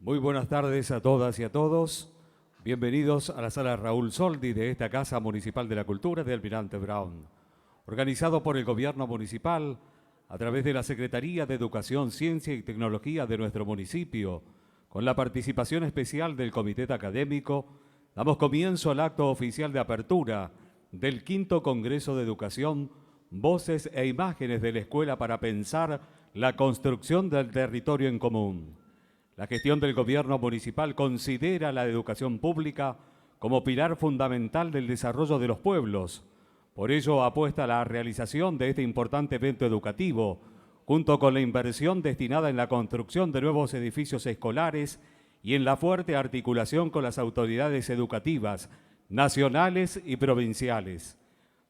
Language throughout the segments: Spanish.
Muy buenas tardes a todas y a todos. Bienvenidos a la sala Raúl Soldi de esta Casa Municipal de la Cultura de Almirante Brown, organizado por el Gobierno Municipal a través de la Secretaría de Educación, Ciencia y Tecnología de nuestro municipio, con la participación especial del Comité Académico. Damos comienzo al acto oficial de apertura del quinto Congreso de Educación, Voces e Imágenes de la Escuela para Pensar la Construcción del Territorio en Común. La gestión del Gobierno Municipal considera la educación pública como pilar fundamental del desarrollo de los pueblos. Por ello, apuesta a la realización de este importante evento educativo, junto con la inversión destinada en la construcción de nuevos edificios escolares y en la fuerte articulación con las autoridades educativas, nacionales y provinciales.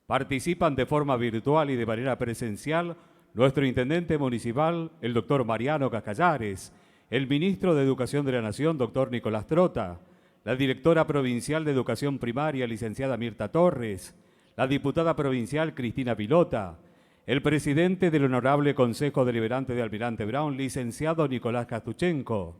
Participan de forma virtual y de manera presencial nuestro intendente municipal, el doctor Mariano Cascallares, el ministro de Educación de la Nación, doctor Nicolás Trota, la directora provincial de Educación Primaria, licenciada Mirta Torres, la diputada provincial Cristina Pilota, el presidente del Honorable Consejo Deliberante de Almirante Brown, licenciado Nicolás Kastuchenko,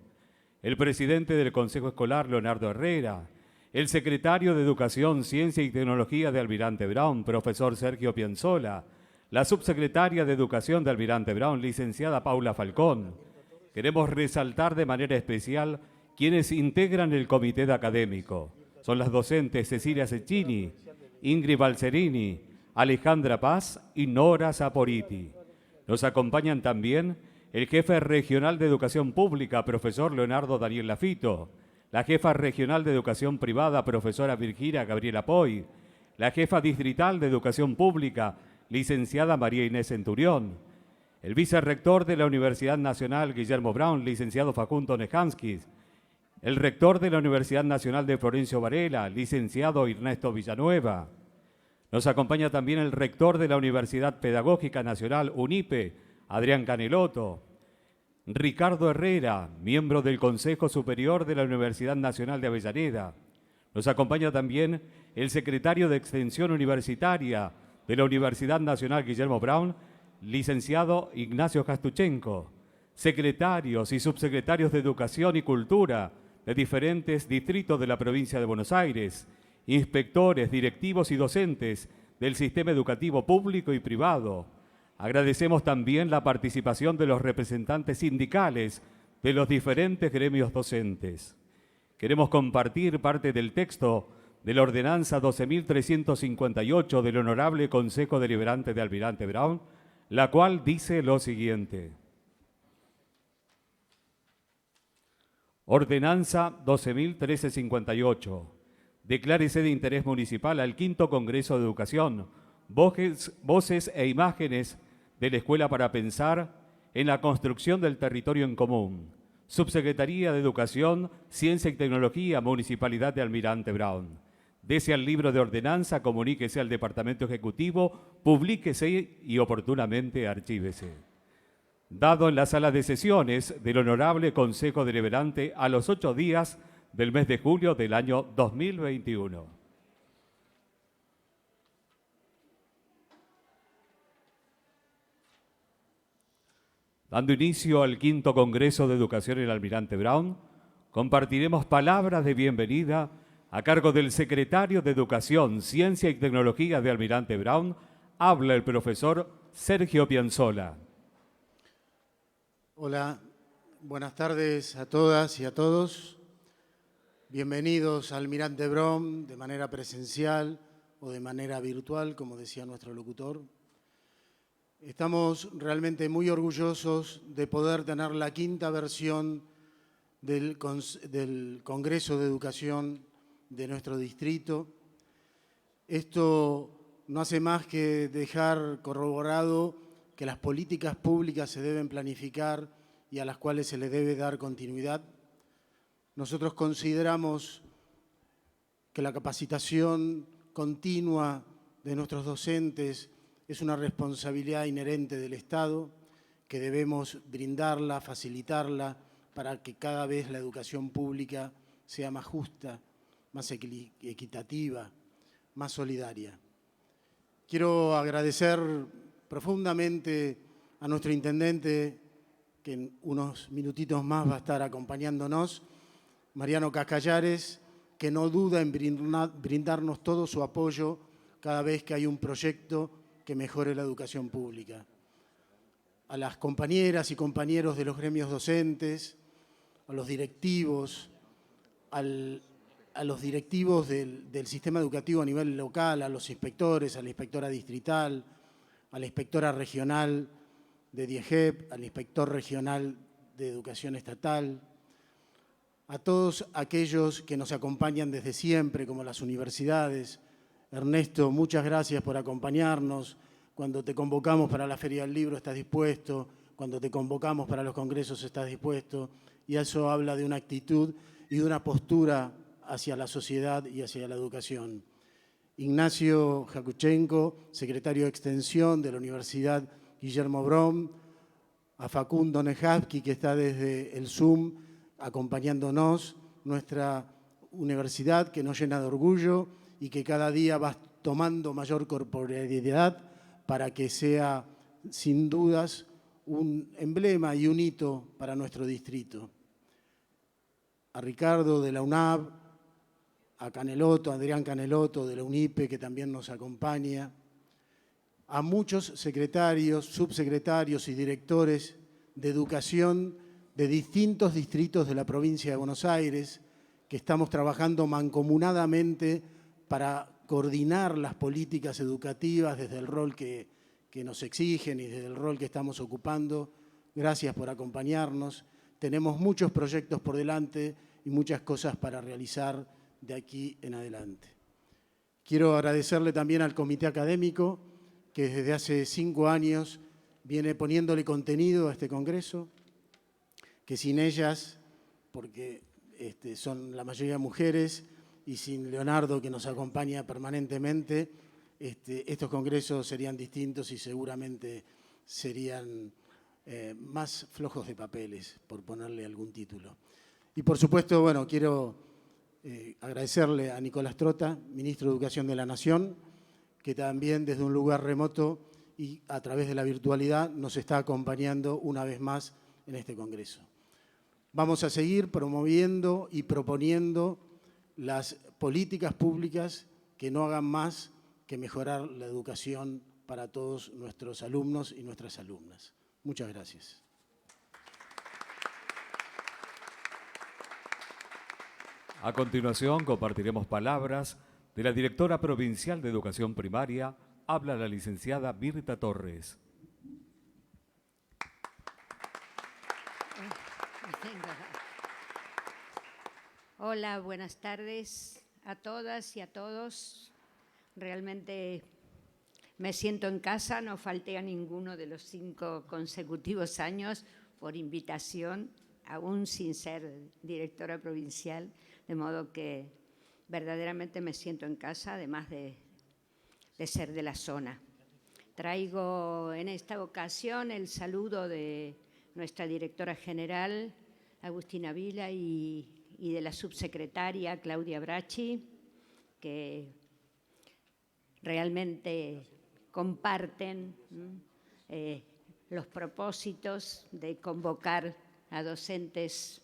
el presidente del Consejo Escolar, Leonardo Herrera, el secretario de Educación, Ciencia y Tecnología de Almirante Brown, profesor Sergio Pianzola, la subsecretaria de Educación de Almirante Brown, licenciada Paula Falcón. Queremos resaltar de manera especial quienes integran el comité académico. Son las docentes Cecilia Cecchini, Ingrid Balserini, Alejandra Paz y Nora Saporiti. Nos acompañan también el jefe regional de Educación Pública, profesor Leonardo Daniel Lafito, la jefa regional de Educación Privada, profesora Virginia Gabriela Poy, la jefa distrital de Educación Pública, licenciada María Inés Centurión, el vicerrector de la Universidad Nacional, Guillermo Brown, licenciado Facundo Nejanskis, el rector de la Universidad Nacional de Florencio Varela, licenciado Ernesto Villanueva. Nos acompaña también el rector de la Universidad Pedagógica Nacional, UNIPE, Adrián Caneloto. Ricardo Herrera, miembro del Consejo Superior de la Universidad Nacional de Avellaneda. Nos acompaña también el secretario de Extensión Universitaria de la Universidad Nacional, Guillermo Brown, licenciado Ignacio Kastuchenko, secretarios y subsecretarios de Educación y Cultura de diferentes distritos de la provincia de Buenos Aires, inspectores, directivos y docentes del sistema educativo público y privado. Agradecemos también la participación de los representantes sindicales de los diferentes gremios docentes. Queremos compartir parte del texto de la Ordenanza 12.358 del Honorable Consejo Deliberante de Almirante Brown, la cual dice lo siguiente. Ordenanza 12.1358. Declárese de interés municipal al quinto Congreso de Educación, Voces e Imágenes de la Escuela para Pensar en la Construcción del Territorio en Común. Subsecretaría de Educación, Ciencia y Tecnología, Municipalidad de Almirante Brown. Dese al libro de ordenanza, comuníquese al Departamento Ejecutivo, publíquese y oportunamente archívese. Dado en la sala de sesiones del Honorable Consejo Deliberante a los 8 días del mes de julio del año 2021. Dando inicio al quinto Congreso de Educación en Almirante Brown, compartiremos palabras de bienvenida a cargo del secretario de Educación, Ciencia y Tecnología de Almirante Brown. Habla el profesor Sergio Pianzola. Hola, buenas tardes a todas y a todos. Bienvenidos a Almirante Brown de manera presencial o de manera virtual, como decía nuestro locutor. Estamos realmente muy orgullosos de poder tener la quinta versión del Congreso de Educación de nuestro distrito. Esto no hace más que dejar corroborado que las políticas públicas se deben planificar y a las cuales se le debe dar continuidad. Nosotros consideramos que la capacitación continua de nuestros docentes es una responsabilidad inherente del Estado, que debemos brindarla, facilitarla, para que cada vez la educación pública sea más justa, más equitativa, más solidaria. Quiero agradecer profundamente a nuestro intendente que en unos minutitos más va a estar acompañándonos, Mariano Cascallares, que no duda en brindarnos todo su apoyo cada vez que hay un proyecto que mejore la educación pública. A las compañeras y compañeros de los gremios docentes, a los directivos, a los directivos del sistema educativo a nivel local, a los inspectores, a la inspectora distrital, a la inspectora regional de DIEGEP, al inspector regional de educación estatal, a todos aquellos que nos acompañan desde siempre, como las universidades. Ernesto, muchas gracias por acompañarnos. Cuando te convocamos para la Feria del Libro estás dispuesto, cuando te convocamos para los congresos estás dispuesto, y eso habla de una actitud y de una postura hacia la sociedad y hacia la educación. Ignacio Jakuchenko, secretario de Extensión de la Universidad Guillermo Brown, a Facundo Nejavsky, que está desde el Zoom acompañándonos, nuestra universidad que nos llena de orgullo y que cada día va tomando mayor corporeidad para que sea, sin dudas, un emblema y un hito para nuestro distrito. A Ricardo de la UNAV, a Caneloto, a Adrián Caneloto de la UNIPE, que también nos acompaña, a muchos secretarios, subsecretarios y directores de educación de distintos distritos de la provincia de Buenos Aires, que estamos trabajando mancomunadamente para coordinar las políticas educativas desde el rol que nos exigen y desde el rol que estamos ocupando. Gracias por acompañarnos. Tenemos muchos proyectos por delante y muchas cosas para realizar de aquí en adelante. Quiero agradecerle también al comité académico, que desde hace 5 años viene poniéndole contenido a este congreso, que sin ellas, porque son la mayoría mujeres, y sin Leonardo, que nos acompaña permanentemente, estos congresos serían distintos y seguramente serían más flojos de papeles, por ponerle algún título. Y por supuesto, bueno, quiero agradecerle a Nicolás Trota, ministro de Educación de la Nación, que también desde un lugar remoto y a través de la virtualidad nos está acompañando una vez más en este congreso. Vamos a seguir promoviendo y proponiendo las políticas públicas que no hagan más que mejorar la educación para todos nuestros alumnos y nuestras alumnas. Muchas gracias. A continuación compartiremos palabras de la directora provincial de Educación Primaria. Habla la licenciada Mirta Torres. Hola, buenas tardes a todas y a todos. Realmente me siento en casa, no falté a ninguno de los 5 consecutivos años por invitación, aún sin ser directora provincial, de modo que verdaderamente me siento en casa, además de ser de la zona. Traigo en esta ocasión el saludo de nuestra directora general, Agustina Vila, y de la subsecretaria Claudia Bracci, que realmente comparten los propósitos de convocar a docentes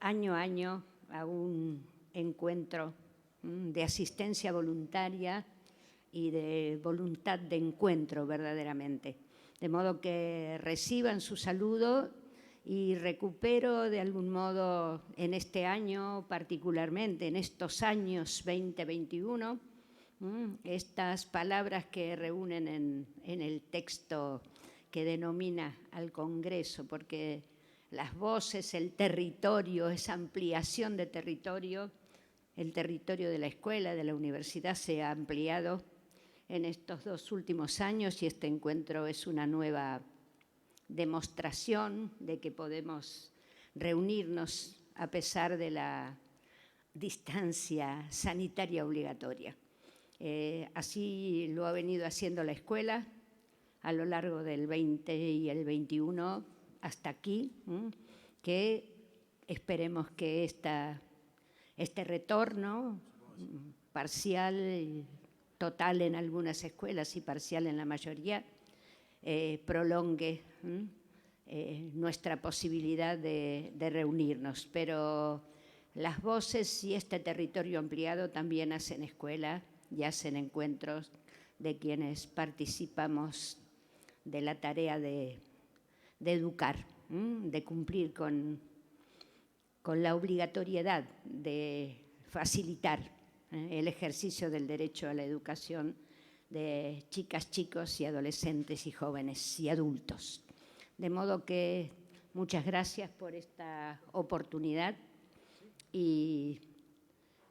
año a año a un encuentro de asistencia voluntaria y de voluntad de encuentro verdaderamente. De modo que reciban su saludo y recupero de algún modo en este año particularmente, en estos años 2021, estas palabras que reúnen en el texto que denomina al Congreso, porque las voces, el territorio, esa ampliación de territorio, el territorio de la escuela, de la universidad se ha ampliado en estos 2 últimos años y este encuentro es una nueva demostración de que podemos reunirnos a pesar de la distancia sanitaria obligatoria. Así lo ha venido haciendo la escuela a lo largo del 20 y el 21 hasta aquí, que esperemos que este retorno parcial, total en algunas escuelas y parcial en la mayoría, prolongue nuestra posibilidad de reunirnos. Pero las voces y este territorio ampliado también hacen escuela y hacen encuentros de quienes participamos de la tarea de educar, de cumplir con la obligatoriedad de facilitar el ejercicio del derecho a la educación de chicas, chicos y adolescentes y jóvenes y adultos. De modo que muchas gracias por esta oportunidad y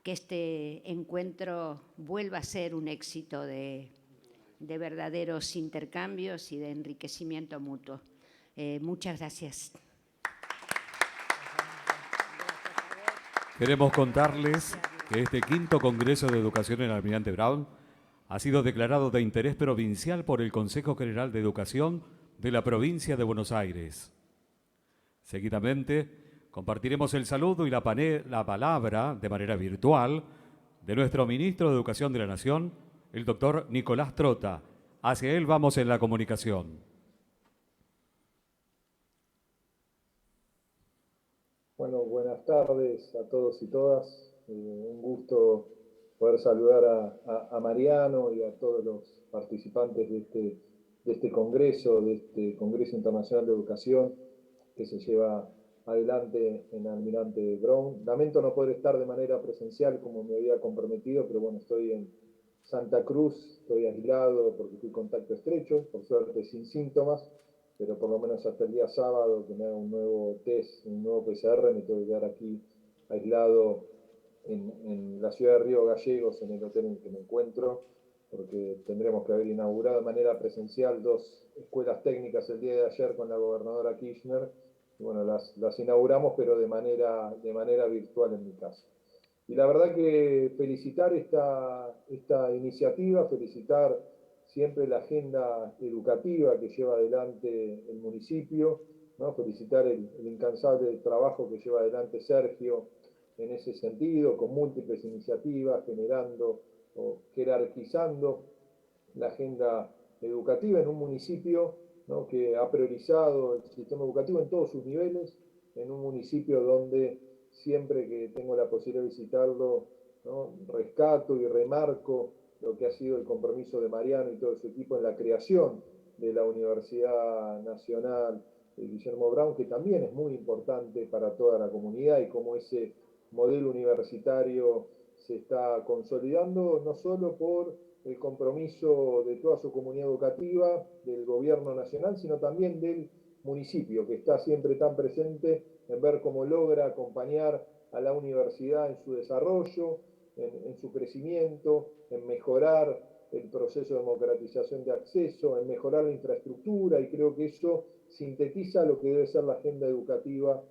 que este encuentro vuelva a ser un éxito de verdaderos intercambios y de enriquecimiento mutuo. Muchas gracias. Queremos contarles que este quinto Congreso de Educación en Almirante Brown ha sido declarado de interés provincial por el Consejo General de Educación de la provincia de Buenos Aires. Seguidamente, compartiremos el saludo y la palabra de manera virtual de nuestro Ministro de Educación de la Nación, el doctor Nicolás Trota. Hacia él vamos en la comunicación. Bueno, buenas tardes a todos y todas. Un gusto poder saludar a Mariano y a todos los participantes de este Congreso Internacional de Educación que se lleva adelante en Almirante Brown. Lamento no poder estar de manera presencial como me había comprometido, pero bueno, estoy en Santa Cruz, estoy aislado porque estoy en contacto estrecho, por suerte sin síntomas, pero por lo menos hasta el día sábado que me haga un nuevo test, un nuevo PCR, me tengo que quedar aquí aislado en la ciudad de Río Gallegos, en el hotel en el que me encuentro, porque tendremos que haber inaugurado de manera presencial 2 escuelas técnicas el día de ayer con la gobernadora Kirchner, y bueno, las inauguramos, pero de manera virtual en mi caso. Y la verdad que felicitar esta iniciativa, felicitar siempre la agenda educativa que lleva adelante el municipio, ¿no? Felicitar el incansable trabajo que lleva adelante Sergio en ese sentido, con múltiples iniciativas, generando o jerarquizando la agenda educativa en un municipio, ¿no? Que ha priorizado el sistema educativo en todos sus niveles, en un municipio donde siempre que tengo la posibilidad de visitarlo, ¿no? Rescato y remarco lo que ha sido el compromiso de Mariano y todo su equipo en la creación de la Universidad Nacional de Guillermo Brown, que también es muy importante para toda la comunidad, y cómo ese modelo universitario se está consolidando, no solo por el compromiso de toda su comunidad educativa, del gobierno nacional, sino también del municipio, que está siempre tan presente en ver cómo logra acompañar a la universidad en su desarrollo, en su crecimiento, en mejorar el proceso de democratización de acceso, en mejorar la infraestructura, y creo que eso sintetiza lo que debe ser la agenda educativa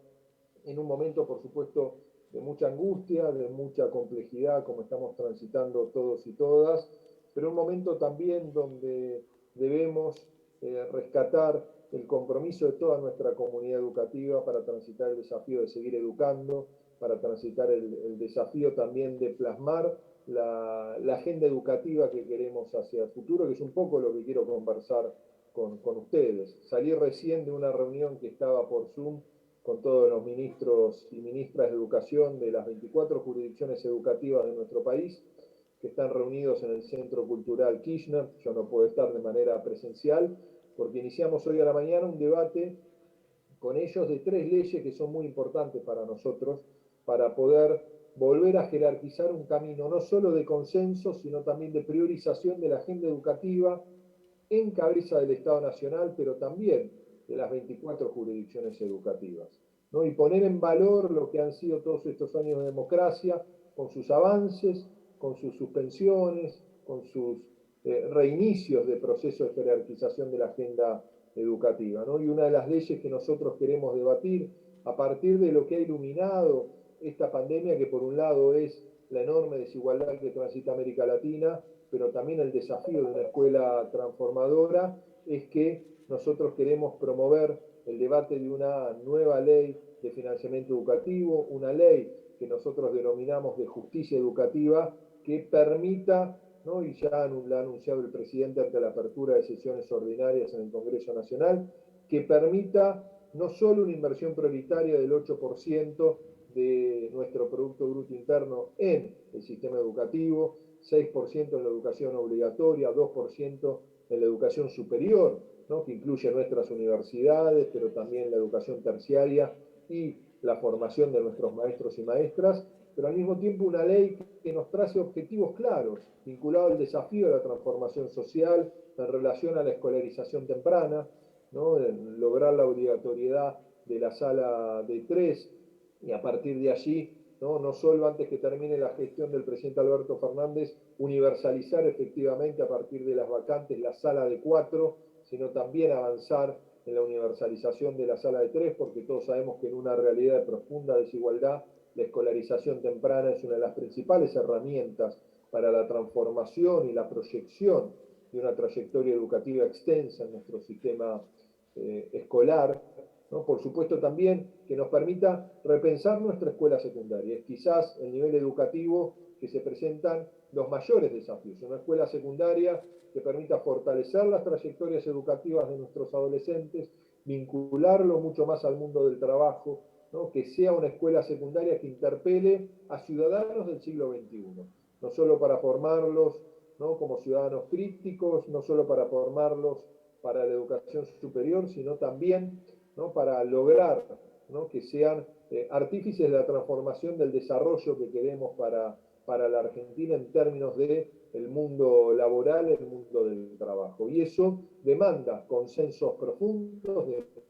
en un momento, por supuesto, de mucha angustia, de mucha complejidad, como estamos transitando todos y todas, pero un momento también donde debemos rescatar el compromiso de toda nuestra comunidad educativa para transitar el desafío de seguir educando, para transitar el desafío también de plasmar la agenda educativa que queremos hacia el futuro, que es un poco lo que quiero conversar con ustedes. Salí recién de una reunión que estaba por Zoom con todos los ministros y ministras de educación de las 24 jurisdicciones educativas de nuestro país, que están reunidos en el Centro Cultural Kirchner. Yo no puedo estar de manera presencial, porque iniciamos hoy a la mañana un debate con ellos de 3 leyes que son muy importantes para nosotros, para poder volver a jerarquizar un camino no solo de consenso, sino también de priorización de la agenda educativa en cabeza del Estado Nacional, pero también de las 24 jurisdicciones educativas, ¿no? Y poner en valor lo que han sido todos estos años de democracia, con sus avances, con sus suspensiones, con sus reinicios de proceso de jerarquización de la agenda educativa, ¿no? Y una de las leyes que nosotros queremos debatir a partir de lo que ha iluminado esta pandemia, que por un lado es la enorme desigualdad que transita América Latina, pero también el desafío de una escuela transformadora, es que nosotros queremos promover el debate de una nueva ley de financiamiento educativo, una ley que nosotros denominamos de justicia educativa, que permita, ¿no? Y ya la ha anunciado el presidente ante la apertura de sesiones ordinarias en el Congreso Nacional, que permita no solo una inversión prioritaria del 8% de nuestro Producto Bruto Interno en el sistema educativo, 6% en la educación obligatoria, 2% en la educación superior, ¿no?, que incluye nuestras universidades, pero también la educación terciaria y la formación de nuestros maestros y maestras, pero al mismo tiempo una ley que nos trace objetivos claros, vinculados al desafío de la transformación social en relación a la escolarización temprana, ¿no?, lograr la obligatoriedad de la sala de 3 y a partir de allí, no solo antes que termine la gestión del presidente Alberto Fernández, universalizar efectivamente a partir de las vacantes la sala de 4, sino también avanzar en la universalización de la sala de 3, porque todos sabemos que en una realidad de profunda desigualdad, la escolarización temprana es una de las principales herramientas para la transformación y la proyección de una trayectoria educativa extensa en nuestro sistema escolar, ¿no? Por supuesto también que nos permita repensar nuestra escuela secundaria. Es quizás el nivel educativo que se presentan los mayores desafíos. Una escuela secundaria que permita fortalecer las trayectorias educativas de nuestros adolescentes, vincularlo mucho más al mundo del trabajo, ¿no? Que sea una escuela secundaria que interpele a ciudadanos del siglo XXI, no solo para formarlos, ¿no?, como ciudadanos críticos, no solo para formarlos para la educación superior, sino también, ¿no?, para lograr, ¿no?, que sean artífices de la transformación del desarrollo que queremos para la Argentina en términos de el mundo laboral, el mundo del trabajo. Y eso demanda consensos profundos,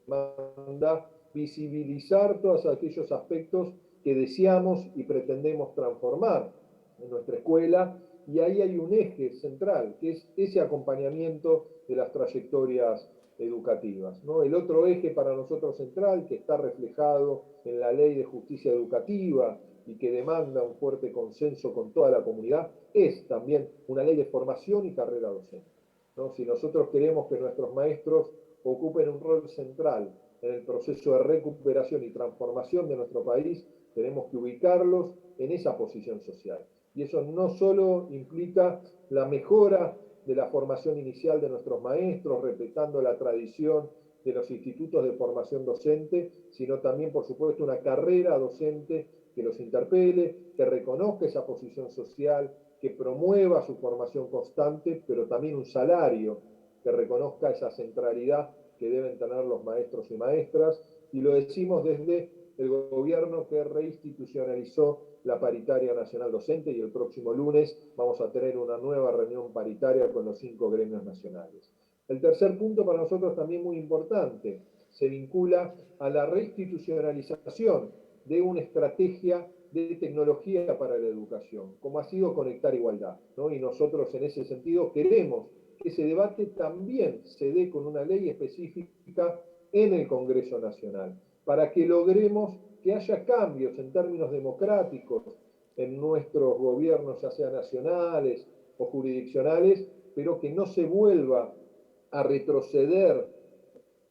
demanda visibilizar todos aquellos aspectos que deseamos y pretendemos transformar en nuestra escuela, y ahí hay un eje central, que es ese acompañamiento de las trayectorias educativas, ¿no? El otro eje para nosotros central, que está reflejado en la Ley de Justicia Educativa y que demanda un fuerte consenso con toda la comunidad, es también una ley de formación y carrera docente, ¿no? Si nosotros queremos que nuestros maestros ocupen un rol central en el proceso de recuperación y transformación de nuestro país, tenemos que ubicarlos en esa posición social. Y eso no solo implica la mejora de la formación inicial de nuestros maestros, respetando la tradición de los institutos de formación docente, sino también, por supuesto, una carrera docente que los interpele, que reconozca esa posición social, que promueva su formación constante, pero también un salario que reconozca esa centralidad que deben tener los maestros y maestras, y lo decimos desde el gobierno que reinstitucionalizó la paritaria nacional docente, y el próximo lunes vamos a tener una nueva reunión paritaria con los 5 gremios nacionales. El tercer punto para nosotros también muy importante, se vincula a la reinstitucionalización de una estrategia de tecnología para la educación, como ha sido Conectar Igualdad, ¿no? Y nosotros en ese sentido queremos que ese debate también se dé con una ley específica en el Congreso Nacional, para que logremos que haya cambios en términos democráticos en nuestros gobiernos, ya sean nacionales o jurisdiccionales, pero que no se vuelva a retroceder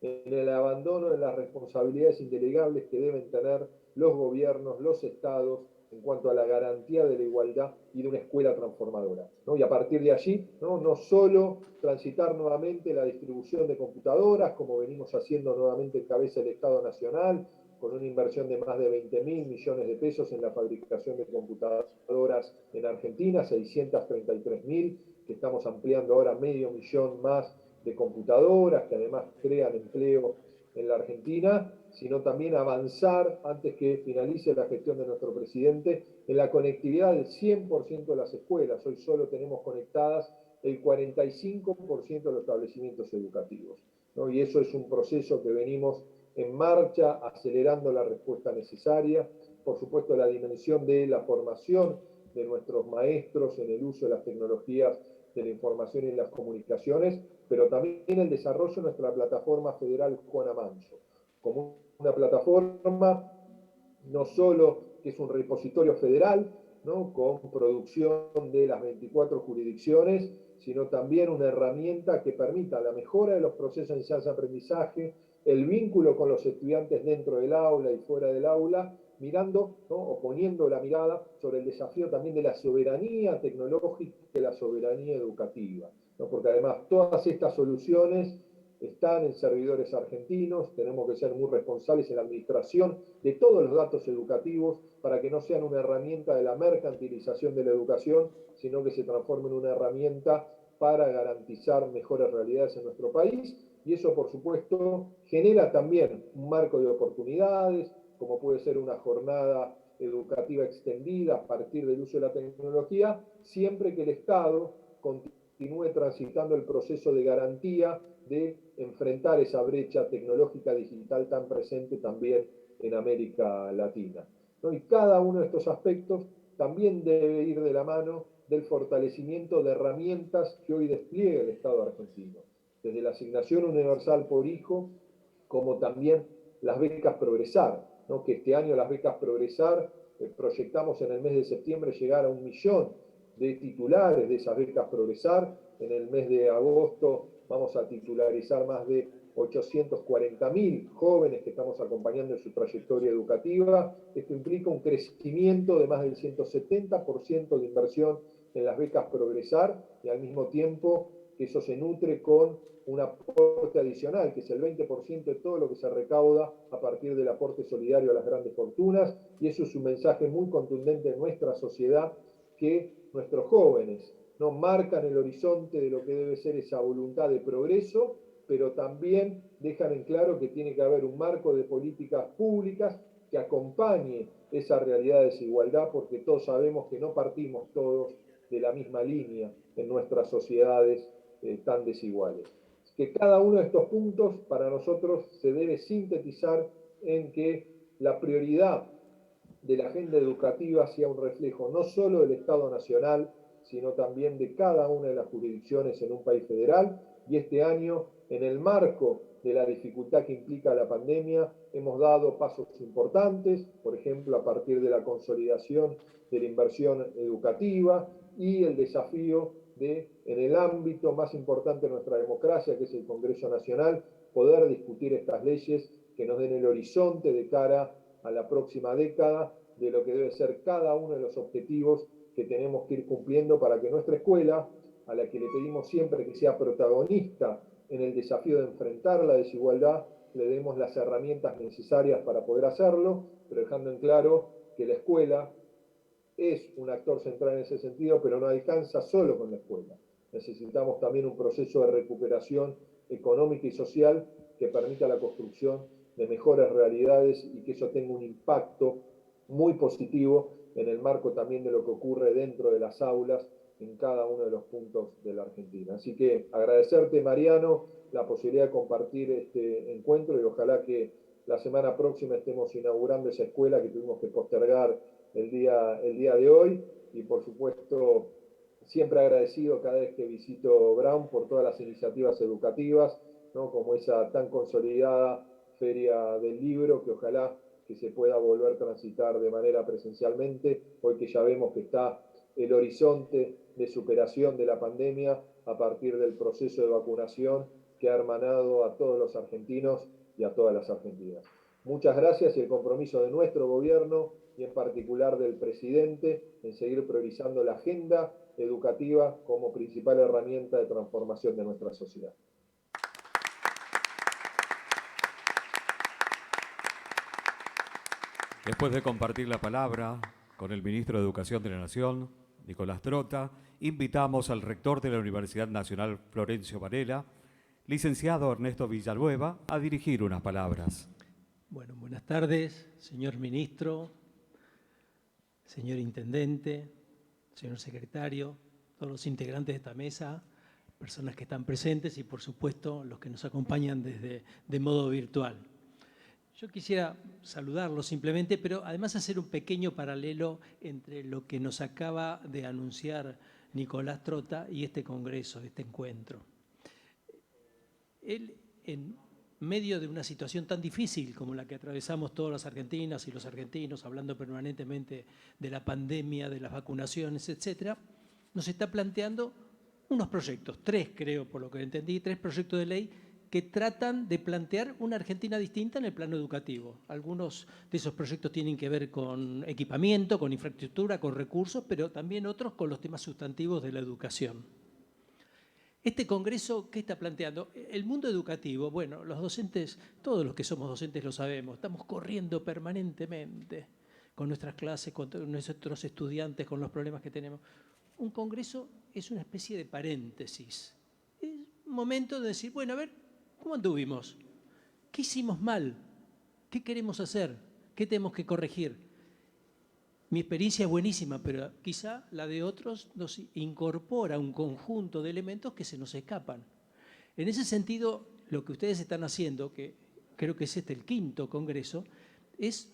en el abandono de las responsabilidades indelegables que deben tener los gobiernos, los estados, en cuanto a la garantía de la igualdad y de una escuela transformadora, ¿no? Y a partir de allí, no solo transitar nuevamente la distribución de computadoras, como venimos haciendo nuevamente en cabeza del Estado Nacional, con una inversión de más de 20.000 millones de pesos en la fabricación de computadoras en Argentina, 633.000, que estamos ampliando ahora 500.000 más de computadoras, que además crean empleo en la Argentina, sino también avanzar, antes que finalice la gestión de nuestro presidente, en la conectividad del 100% de las escuelas. Hoy solo tenemos conectadas el 45% de los establecimientos educativos, ¿no? Y eso es un proceso que venimos en marcha, acelerando la respuesta necesaria. Por supuesto, la dimensión de la formación de nuestros maestros en el uso de las tecnologías de la información y las comunicaciones, pero también el desarrollo de nuestra plataforma federal Juana Manso, como una plataforma no solo que es un repositorio federal, ¿no?, con producción de las 24 jurisdicciones, sino también una herramienta que permita la mejora de los procesos de enseñanza-aprendizaje, el vínculo con los estudiantes dentro del aula y fuera del aula, mirando, ¿no?, o poniendo la mirada sobre el desafío también de la soberanía tecnológica y la soberanía educativa, ¿no? Porque además todas estas soluciones están en servidores argentinos, tenemos que ser muy responsables en la administración de todos los datos educativos para que no sean una herramienta de la mercantilización de la educación, sino que se transformen en una herramienta para garantizar mejores realidades en nuestro país. Y eso, por supuesto, genera también un marco de oportunidades, como puede ser una jornada educativa extendida a partir del uso de la tecnología, siempre que el Estado continúe transitando el proceso de garantía de enfrentar esa brecha tecnológica digital tan presente también en América Latina, ¿no? Y cada uno de estos aspectos también debe ir de la mano del fortalecimiento de herramientas que hoy despliega el Estado argentino, desde la asignación universal por hijo, como también las becas Progresar, ¿no? Que este año las becas Progresar proyectamos en el mes de septiembre llegar a 1 millón de titulares de esas becas Progresar. En el mes de agosto vamos a titularizar más de 840.000 jóvenes que estamos acompañando en su trayectoria educativa. Esto implica un crecimiento de más del 170% de inversión en las becas Progresar y al mismo tiempo que eso se nutre con un aporte adicional, que es el 20% de todo lo que se recauda a partir del aporte solidario a las grandes fortunas, y eso es un mensaje muy contundente en nuestra sociedad, que nuestros jóvenes no marcan el horizonte de lo que debe ser esa voluntad de progreso, pero también dejan en claro que tiene que haber un marco de políticas públicas que acompañe esa realidad de desigualdad, porque todos sabemos que no partimos todos de la misma línea en nuestras sociedades tan desiguales. Que cada uno de estos puntos para nosotros se debe sintetizar en que la prioridad de la agenda educativa sea un reflejo no solo del Estado Nacional, sino también de cada una de las jurisdicciones en un país federal. Y este año, en el marco de la dificultad que implica la pandemia, hemos dado pasos importantes, por ejemplo, a partir de la consolidación de la inversión educativa y el desafío de, en el ámbito más importante de nuestra democracia, que es el Congreso Nacional, poder discutir estas leyes que nos den el horizonte de cara a la próxima década de lo que debe ser cada uno de los objetivos que tenemos que ir cumpliendo para que nuestra escuela, a la que le pedimos siempre que sea protagonista en el desafío de enfrentar la desigualdad, le demos las herramientas necesarias para poder hacerlo, pero dejando en claro que la escuela es un actor central en ese sentido, pero no alcanza solo con la escuela. Necesitamos también un proceso de recuperación económica y social que permita la construcción de mejores realidades y que eso tenga un impacto muy positivo en el marco también de lo que ocurre dentro de las aulas en cada uno de los puntos de la Argentina. Así que agradecerte, Mariano, la posibilidad de compartir este encuentro y ojalá que la semana próxima estemos inaugurando esa escuela que tuvimos que postergar el día de hoy, y por supuesto siempre agradecido cada vez que visito Brown por todas las iniciativas educativas, ¿no? Como esa tan consolidada Feria del Libro, que ojalá que se pueda volver a transitar de manera presencialmente, hoy que ya vemos que está el horizonte de superación de la pandemia a partir del proceso de vacunación que ha hermanado a todos los argentinos y a todas las argentinas. Muchas gracias, y el compromiso de nuestro gobierno y en particular del presidente en seguir priorizando la agenda educativa como principal herramienta de transformación de nuestra sociedad. Después de compartir la palabra con el ministro de Educación de la Nación, Nicolás Trota, invitamos al rector de la Universidad Nacional Florencio Varela, licenciado Ernesto Villanueva, a dirigir unas palabras. Bueno, buenas tardes, señor ministro, señor intendente, señor secretario, todos los integrantes de esta mesa, personas que están presentes y, por supuesto, los que nos acompañan de modo virtual. Yo quisiera saludarlos simplemente, pero además hacer un pequeño paralelo entre lo que nos acaba de anunciar Nicolás Trota y este congreso, este encuentro. Él, en medio de una situación tan difícil como la que atravesamos todas las argentinas y los argentinos, hablando permanentemente de la pandemia, de las vacunaciones, etcétera, nos está planteando unos proyectos, 3 creo, por lo que entendí, 3 proyectos de ley que tratan de plantear una Argentina distinta en el plano educativo. Algunos de esos proyectos tienen que ver con equipamiento, con infraestructura, con recursos, pero también otros con los temas sustantivos de la educación. Este congreso, ¿qué está planteando? El mundo educativo, bueno, los docentes, todos los que somos docentes lo sabemos, estamos corriendo permanentemente con nuestras clases, con nuestros estudiantes, con los problemas que tenemos. Un congreso es una especie de paréntesis. Es un momento de decir, bueno, a ver, ¿cómo anduvimos? ¿Qué hicimos mal? ¿Qué queremos hacer? ¿Qué tenemos que corregir? Mi experiencia es buenísima, pero quizá la de otros nos incorpora un conjunto de elementos que se nos escapan. En ese sentido, lo que ustedes están haciendo, que creo que es el 5º congreso, es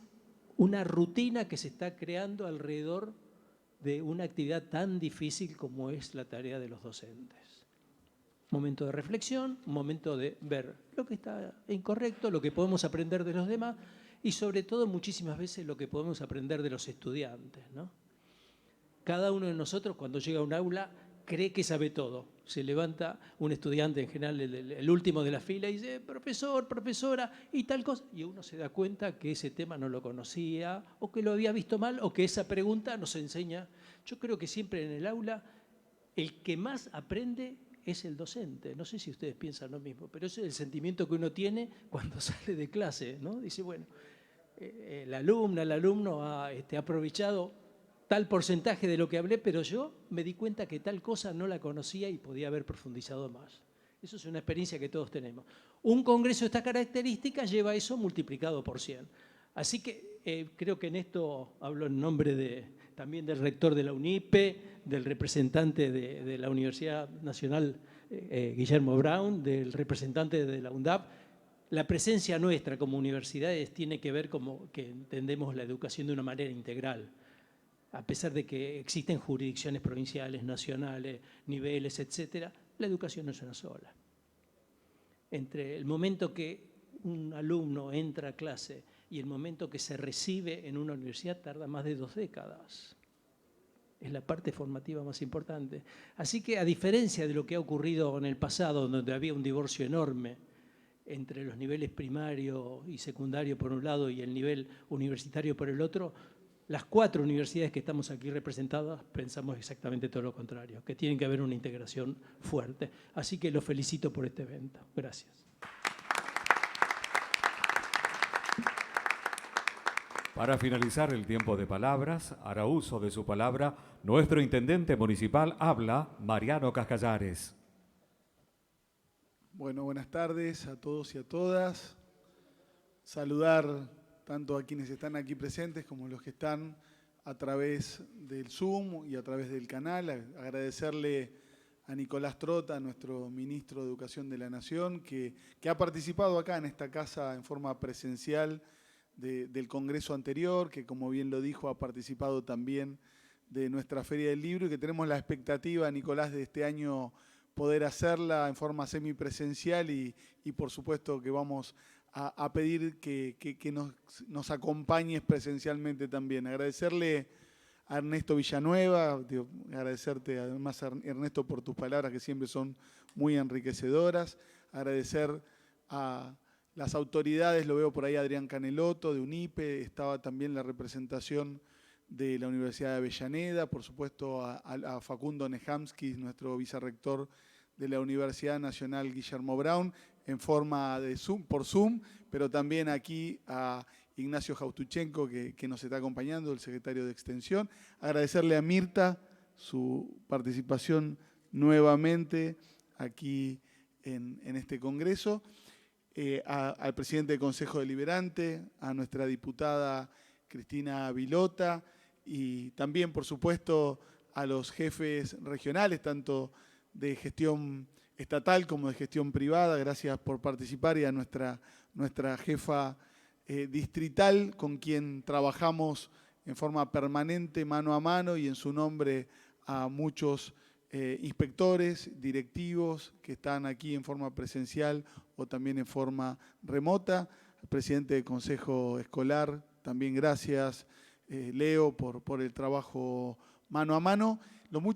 una rutina que se está creando alrededor de una actividad tan difícil como es la tarea de los docentes. Momento de reflexión, un momento de ver lo que está incorrecto, lo que podemos aprender de los demás, y sobre todo muchísimas veces lo que podemos aprender de los estudiantes, ¿no? Cada uno de nosotros cuando llega a un aula cree que sabe todo. Se levanta un estudiante, en general el último de la fila, y dice, profesor, profesora, y tal cosa. Y uno se da cuenta que ese tema no lo conocía, o que lo había visto mal, o que esa pregunta nos enseña. Yo creo que siempre en el aula el que más aprende es el docente. No sé si ustedes piensan lo mismo, pero ese es el sentimiento que uno tiene cuando sale de clase, ¿no? Dice, bueno, la alumna, el alumno ha aprovechado tal porcentaje de lo que hablé, pero yo me di cuenta que tal cosa no la conocía y podía haber profundizado más. Eso es una experiencia que todos tenemos. Un congreso de estas características lleva eso multiplicado por 100. Así que creo que en esto hablo en nombre también del rector de la UNIPE, del representante de la Universidad Nacional Guillermo Brown, del representante de la UNDAP. La presencia nuestra como universidades tiene que ver como que entendemos la educación de una manera integral. A pesar de que existen jurisdicciones provinciales, nacionales, niveles, etcétera, la educación no es una sola. Entre el momento que un alumno entra a clase y el momento que se recibe en una universidad tarda más de 2 décadas. Es la parte formativa más importante. Así que, a diferencia de lo que ha ocurrido en el pasado, donde había un divorcio enorme entre los niveles primario y secundario por un lado y el nivel universitario por el otro, las 4 universidades que estamos aquí representadas pensamos exactamente todo lo contrario, que tiene que haber una integración fuerte. Así que los felicito por este evento. Gracias. Para finalizar el tiempo de palabras, hará uso de su palabra nuestro intendente municipal, habla Mariano Cascallares. Bueno, buenas tardes a todos y a todas. Saludar tanto a quienes están aquí presentes como los que están a través del Zoom y a través del canal. Agradecerle a Nicolás Trota, nuestro ministro de Educación de la Nación, que ha participado acá en esta casa en forma presencial del Congreso anterior, que como bien lo dijo, ha participado también de nuestra Feria del Libro y que tenemos la expectativa, Nicolás, de este año poder hacerla en forma semipresencial y por supuesto que vamos a pedir que nos acompañes presencialmente también. Agradecerle a Ernesto Villanueva, agradecerte además, Ernesto, por tus palabras que siempre son muy enriquecedoras. Agradecer a las autoridades, lo veo por ahí Adrián Caneloto de UNIPE, estaba también la representación de la Universidad de Avellaneda, por supuesto a Facundo Nejamsky, nuestro vicerrector de la Universidad Nacional Guillermo Brown, en forma de Zoom, por Zoom, pero también aquí a Ignacio Jaustuchenko, que nos está acompañando, el secretario de Extensión. Agradecerle a Mirta su participación nuevamente aquí en este congreso, al presidente del Consejo Deliberante, a nuestra diputada Cristina Vilota y también, por supuesto, a los jefes regionales, tanto de gestión estatal como de gestión privada. Gracias por participar, y a nuestra jefa distrital, con quien trabajamos en forma permanente, mano a mano, y en su nombre a muchos inspectores, directivos que están aquí en forma presencial o también en forma remota. Al presidente del Consejo Escolar, también gracias, Leo, por el trabajo mano a mano. Lo mío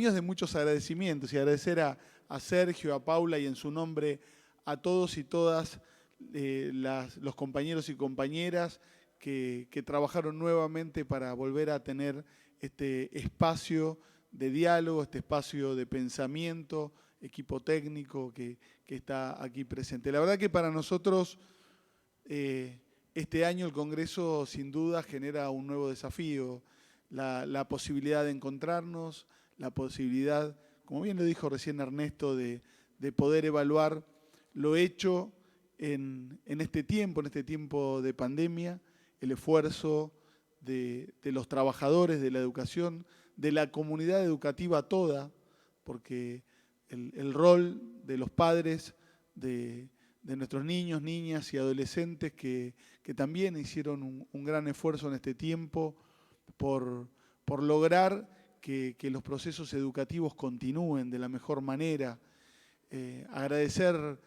es de muchos agradecimientos, y agradecer a Sergio, a Paula, y en su nombre a todos y todas los compañeros y compañeras que trabajaron nuevamente para volver a tener este espacio de diálogo, este espacio de pensamiento equipo técnico que está aquí presente. La verdad que para nosotros este año el Congreso sin duda genera un nuevo desafío, la posibilidad de encontrarnos, la posibilidad, como bien lo dijo recién Ernesto, de poder evaluar lo hecho en este tiempo de pandemia, el esfuerzo de los trabajadores de la educación, de la comunidad educativa toda, porque el rol de los padres, de nuestros niños, niñas y adolescentes que también hicieron un gran esfuerzo en este tiempo por lograr que los procesos educativos continúen de la mejor manera. Agradecer,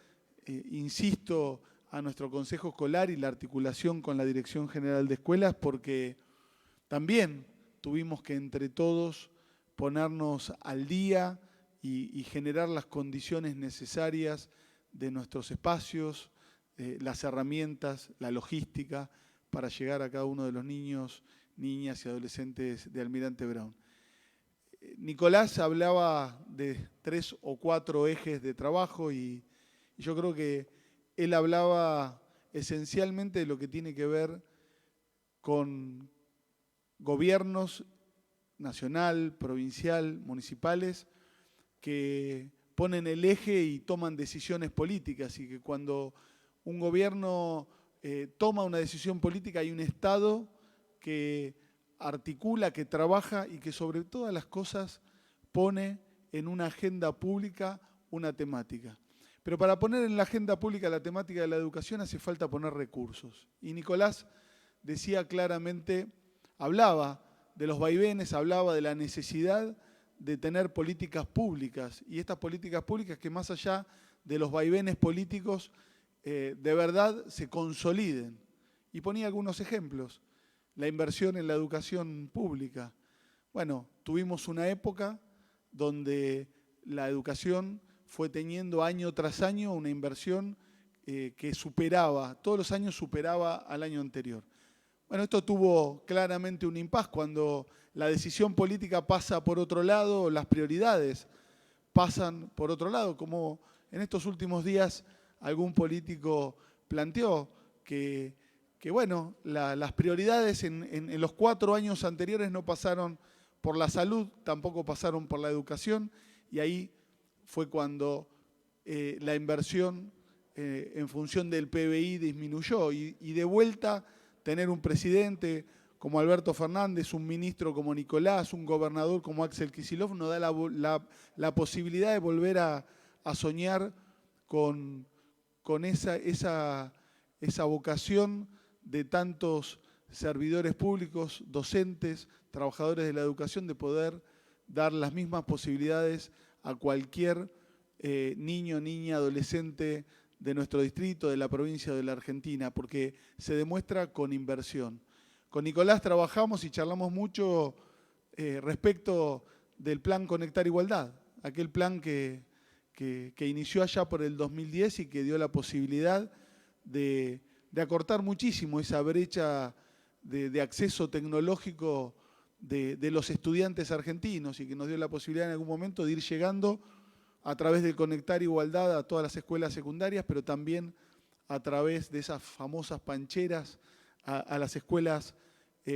insisto, a nuestro Consejo Escolar y la articulación con la Dirección General de Escuelas, porque también tuvimos que entre todos ponernos al día y generar las condiciones necesarias de nuestros espacios, las herramientas, la logística para llegar a cada uno de los niños, niñas y adolescentes de Almirante Brown. Nicolás hablaba de 3 o 4 ejes de trabajo y yo creo que él hablaba esencialmente de lo que tiene que ver con gobiernos nacional, provincial, municipales, que ponen el eje y toman decisiones políticas, y que cuando un gobierno toma una decisión política hay un Estado que articula, que trabaja y que sobre todas las cosas pone en una agenda pública una temática. Pero para poner en la agenda pública la temática de la educación hace falta poner recursos. Y Nicolás decía claramente, hablaba de los vaivenes, hablaba de la necesidad de tener políticas públicas, y estas políticas públicas que más allá de los vaivenes políticos de verdad se consoliden. Y ponía algunos ejemplos. La inversión en la educación pública. Bueno, tuvimos una época donde la educación fue teniendo año tras año una inversión que superaba, todos los años superaba al año anterior. Bueno, esto tuvo claramente un impas cuando la decisión política pasa por otro lado, las prioridades pasan por otro lado, como en estos últimos días algún político planteó que bueno, las prioridades en los 4 años anteriores no pasaron por la salud, tampoco pasaron por la educación, y ahí fue cuando la inversión en función del PBI disminuyó, y de vuelta tener un presidente como Alberto Fernández, un ministro como Nicolás, un gobernador como Axel Kicillof, nos da la posibilidad de volver a soñar con esa vocación de tantos servidores públicos, docentes, trabajadores de la educación, de poder dar las mismas posibilidades a cualquier niño, niña, adolescente de nuestro distrito, de la provincia o de la Argentina, porque se demuestra con inversión. Con Nicolás trabajamos y charlamos mucho respecto del plan Conectar Igualdad, aquel plan que inició allá por el 2010 y que dio la posibilidad de acortar muchísimo esa brecha de acceso tecnológico de los estudiantes argentinos, y que nos dio la posibilidad en algún momento de ir llegando a través de Conectar Igualdad a todas las escuelas secundarias, pero también a través de esas famosas pancheras a las escuelas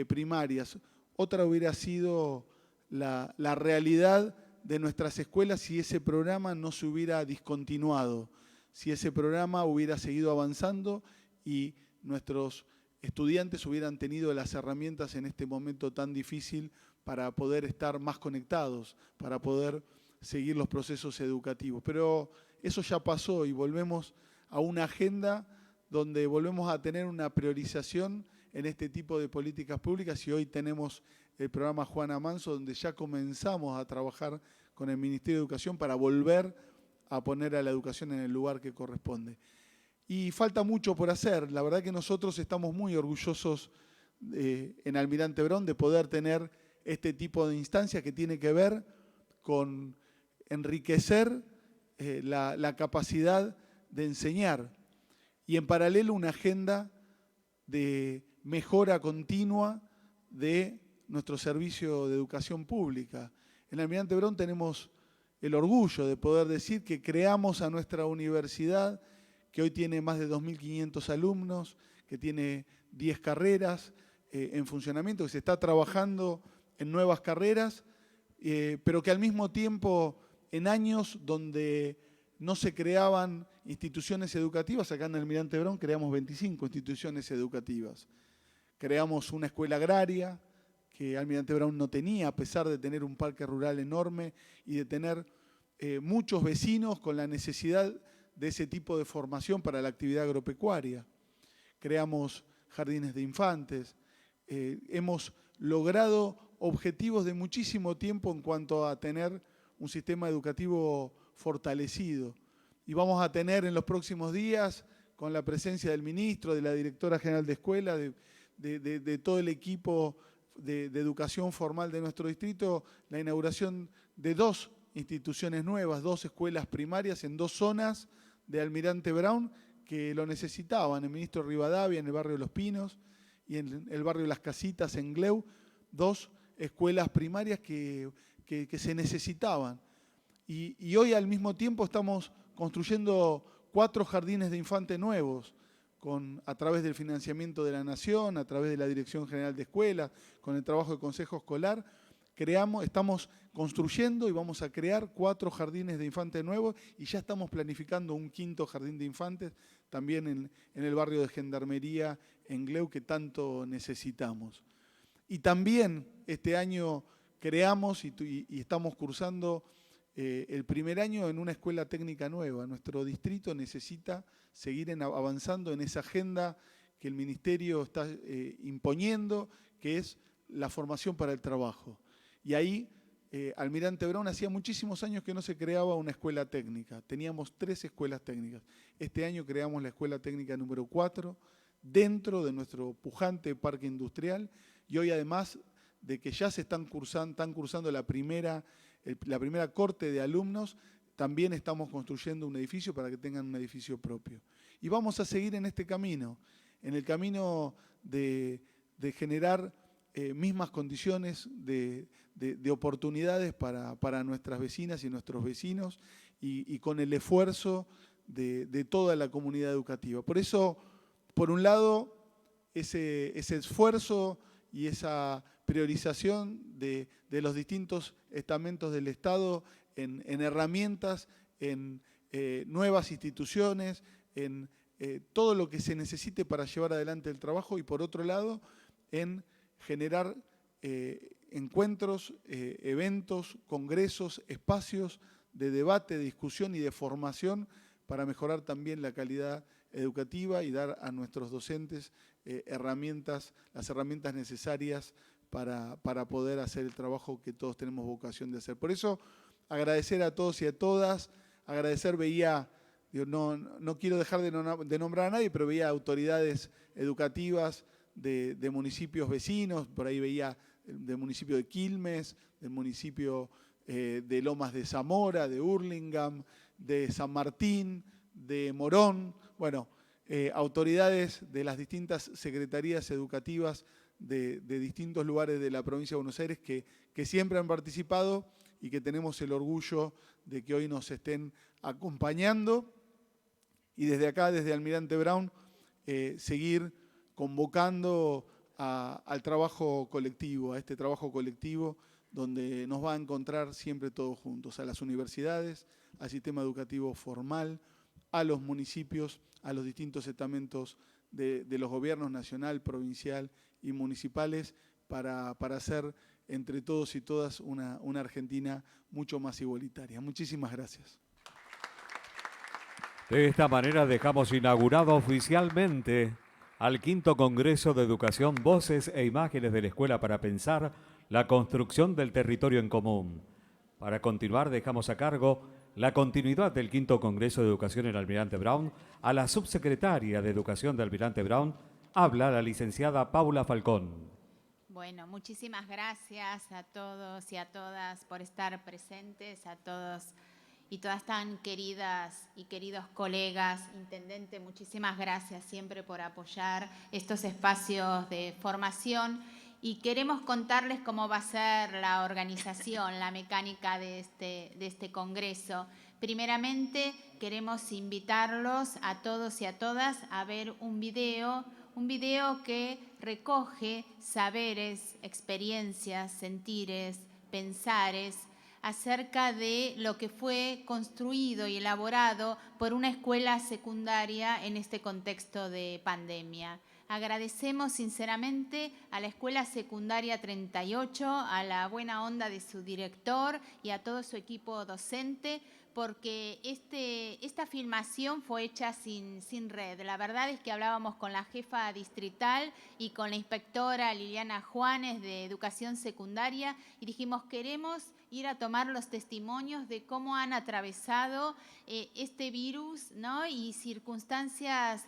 primarias. Otra hubiera sido la realidad de nuestras escuelas si ese programa no se hubiera discontinuado, si ese programa hubiera seguido avanzando y nuestros estudiantes hubieran tenido las herramientas en este momento tan difícil para poder estar más conectados, para poder seguir los procesos educativos. Pero eso ya pasó y volvemos a una agenda donde volvemos a tener una priorización en este tipo de políticas públicas, y hoy tenemos el programa Juana Manso, donde ya comenzamos a trabajar con el Ministerio de Educación para volver a poner a la educación en el lugar que corresponde. Y falta mucho por hacer. La verdad que nosotros estamos muy orgullosos en Almirante Brown de poder tener este tipo de instancias que tiene que ver con enriquecer la capacidad de enseñar, y en paralelo una agenda de mejora continua de nuestro servicio de educación pública. En Almirante Brown tenemos el orgullo de poder decir que creamos a nuestra universidad, que hoy tiene más de 2.500 alumnos, que tiene 10 carreras en funcionamiento, que se está trabajando en nuevas carreras, pero que al mismo tiempo, en años donde no se creaban instituciones educativas, acá en Almirante Brown creamos 25 instituciones educativas. Creamos una escuela agraria que Almirante Brown no tenía, a pesar de tener un parque rural enorme y de tener muchos vecinos con la necesidad de ese tipo de formación para la actividad agropecuaria. Creamos jardines de infantes. Hemos logrado objetivos de muchísimo tiempo en cuanto a tener un sistema educativo fortalecido. Y vamos a tener en los próximos días, con la presencia del ministro, de la directora general de escuela, de todo el equipo de educación formal de nuestro distrito, la inauguración de 2 instituciones nuevas, 2 escuelas primarias en 2 zonas de Almirante Brown que lo necesitaban, el ministro Rivadavia en el barrio Los Pinos y en el barrio Las Casitas en Gleu, 2 escuelas primarias que se necesitaban. Y hoy al mismo tiempo estamos construyendo 4 jardines de infante nuevos, a través del financiamiento de la Nación, a través de la Dirección General de Escuelas, con el trabajo del Consejo Escolar. Estamos construyendo y vamos a crear 4 jardines de infantes nuevos y ya estamos planificando un 5.º jardín de infantes también en el barrio de Gendarmería en Gleu, que tanto necesitamos. Y también este año creamos y estamos cursando el primer año en una escuela técnica nueva. Nuestro distrito necesita seguir avanzando en esa agenda que el Ministerio está imponiendo, que es la formación para el trabajo. Y ahí Almirante Brown hacía muchísimos años que no se creaba una escuela técnica. Teníamos 3 escuelas técnicas. Este año creamos la escuela técnica número 4 dentro de nuestro pujante parque industrial, y hoy además de que ya están cursando la primera corte de alumnos, también estamos construyendo un edificio para que tengan un edificio propio. Y vamos a seguir en este camino, en el camino de generar mismas condiciones de oportunidades para nuestras vecinas y nuestros vecinos y con el esfuerzo de toda la comunidad educativa. Por eso, por un lado, ese esfuerzo y esa priorización de los distintos estamentos del Estado en herramientas, en nuevas instituciones, en todo lo que se necesite para llevar adelante el trabajo, y por otro lado, en generar encuentros, eventos, congresos, espacios de debate, de discusión y de formación para mejorar también la calidad educativa y dar a nuestros docentes las herramientas necesarias para poder hacer el trabajo que todos tenemos vocación de hacer. Por eso, agradecer a todos y a todas, no quiero dejar de nombrar a nadie, pero veía autoridades educativas de municipios vecinos, por ahí veía del municipio de Quilmes, del municipio de Lomas de Zamora, de Hurlingham, de San Martín, de Morón, bueno, autoridades de las distintas secretarías educativas de distintos lugares de la provincia de Buenos Aires que siempre han participado y que tenemos el orgullo de que hoy nos estén acompañando. Y desde acá, desde Almirante Brown, seguir convocando al trabajo colectivo, a este trabajo colectivo donde nos va a encontrar siempre todos juntos, a las universidades, al sistema educativo formal, a los municipios, a los distintos estamentos de los gobiernos nacional, provincial y municipales, para hacer entre todos y todas una Argentina mucho más igualitaria. Muchísimas gracias. De esta manera dejamos inaugurado oficialmente al 5º Congreso de Educación, Voces e Imágenes de la Escuela para Pensar la Construcción del Territorio en Común. Para continuar, dejamos a cargo la continuidad del 5º Congreso de Educación en Almirante Brown. A la subsecretaria de Educación de Almirante Brown habla la licenciada Paula Falcón. Bueno, muchísimas gracias a todos y a todas por estar presentes, a todos y todas tan queridas y queridos colegas. Intendente, muchísimas gracias siempre por apoyar estos espacios de formación y queremos contarles cómo va a ser la organización, la mecánica de este congreso. Primeramente, queremos invitarlos a todos y a todas a ver un video que recoge saberes, experiencias, sentires, pensares acerca de lo que fue construido y elaborado por una escuela secundaria en este contexto de pandemia. Agradecemos sinceramente a la Escuela Secundaria 38, a la buena onda de su director y a todo su equipo docente, porque esta filmación fue hecha sin red. La verdad es que hablábamos con la jefa distrital y con la inspectora Liliana Juanes de Educación Secundaria y dijimos, queremos ir a tomar los testimonios de cómo han atravesado este virus, ¿no? Y circunstancias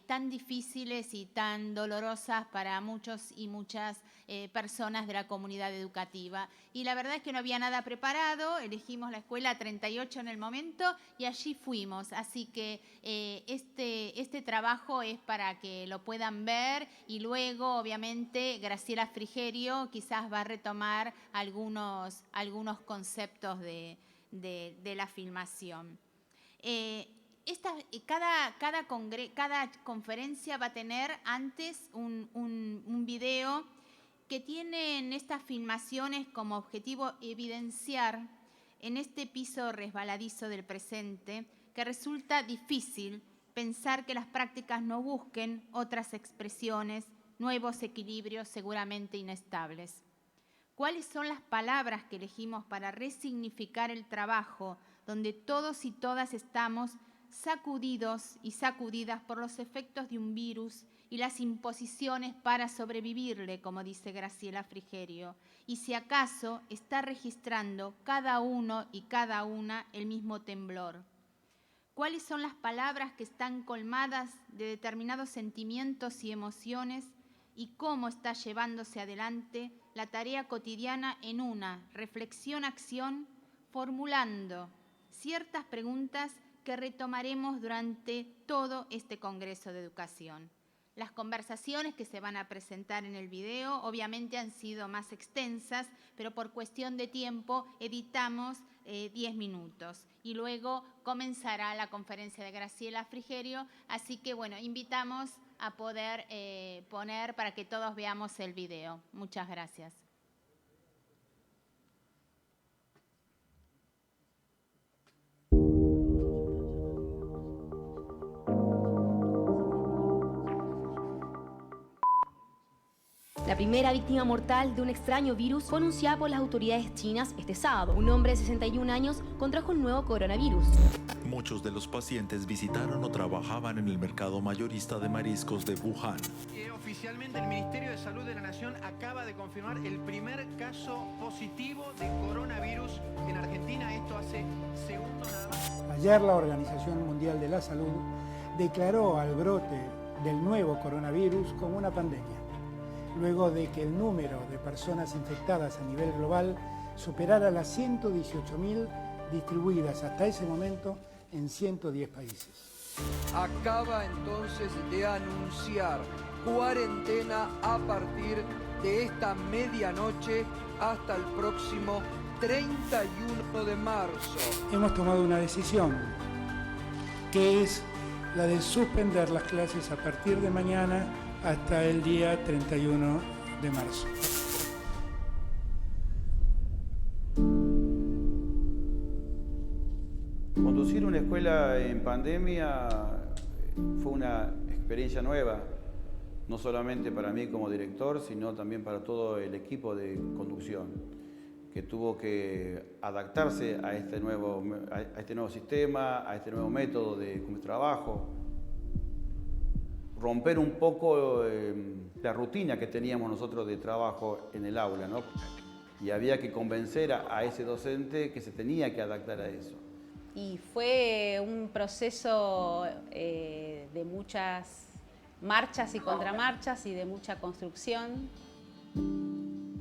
tan difíciles y tan dolorosas para muchos y muchas personas de la comunidad educativa. Y la verdad es que no había nada preparado, elegimos la escuela 38 en el momento y allí fuimos. Así que este trabajo es para que lo puedan ver y luego, obviamente, Graciela Frigerio quizás va a retomar algunos conceptos de la filmación. Cada conferencia va a tener antes un video que tienen estas filmaciones como objetivo evidenciar en este piso resbaladizo del presente que resulta difícil pensar que las prácticas no busquen otras expresiones, nuevos equilibrios seguramente inestables. ¿Cuáles son las palabras que elegimos para resignificar el trabajo donde todos y todas estamos sacudidos y sacudidas por los efectos de un virus y las imposiciones para sobrevivirle, como dice Graciela Frigerio? Y si acaso está registrando cada uno y cada una el mismo temblor. ¿Cuáles son las palabras que están colmadas de determinados sentimientos y emociones y cómo está llevándose adelante la tarea cotidiana en una reflexión-acción, formulando ciertas preguntas que retomaremos durante todo este Congreso de Educación? Las conversaciones que se van a presentar en el video obviamente han sido más extensas, pero por cuestión de tiempo editamos 10 minutos y luego comenzará la conferencia de Graciela Frigerio, así que bueno, invitamos a poder poner para que todos veamos el video. Muchas gracias. La primera víctima mortal de un extraño virus fue anunciada por las autoridades chinas este sábado. Un hombre de 61 años contrajo un nuevo coronavirus. Muchos de los pacientes visitaron o trabajaban en el mercado mayorista de mariscos de Wuhan. Oficialmente el Ministerio de Salud de la Nación acaba de confirmar el primer caso positivo de coronavirus en Argentina. Esto hace segundos nada más. Ayer la Organización Mundial de la Salud declaró al brote del nuevo coronavirus como una pandemia, luego de que el número de personas infectadas a nivel global superara las 118.000 distribuidas hasta ese momento en 110 países. Acaba entonces de anunciar cuarentena a partir de esta medianoche hasta el próximo 31 de marzo. Hemos tomado una decisión, que es la de suspender las clases a partir de mañana hasta el día 31 de marzo. Conducir una escuela en pandemia fue una experiencia nueva, no solamente para mí como director, sino también para todo el equipo de conducción, que tuvo que adaptarse a este nuevo sistema, a este nuevo método de trabajo, romper un poco la rutina que teníamos nosotros de trabajo en el aula, ¿no? Y había que convencer a ese docente que se tenía que adaptar a eso. Y fue un proceso de muchas marchas y contramarchas y de mucha construcción.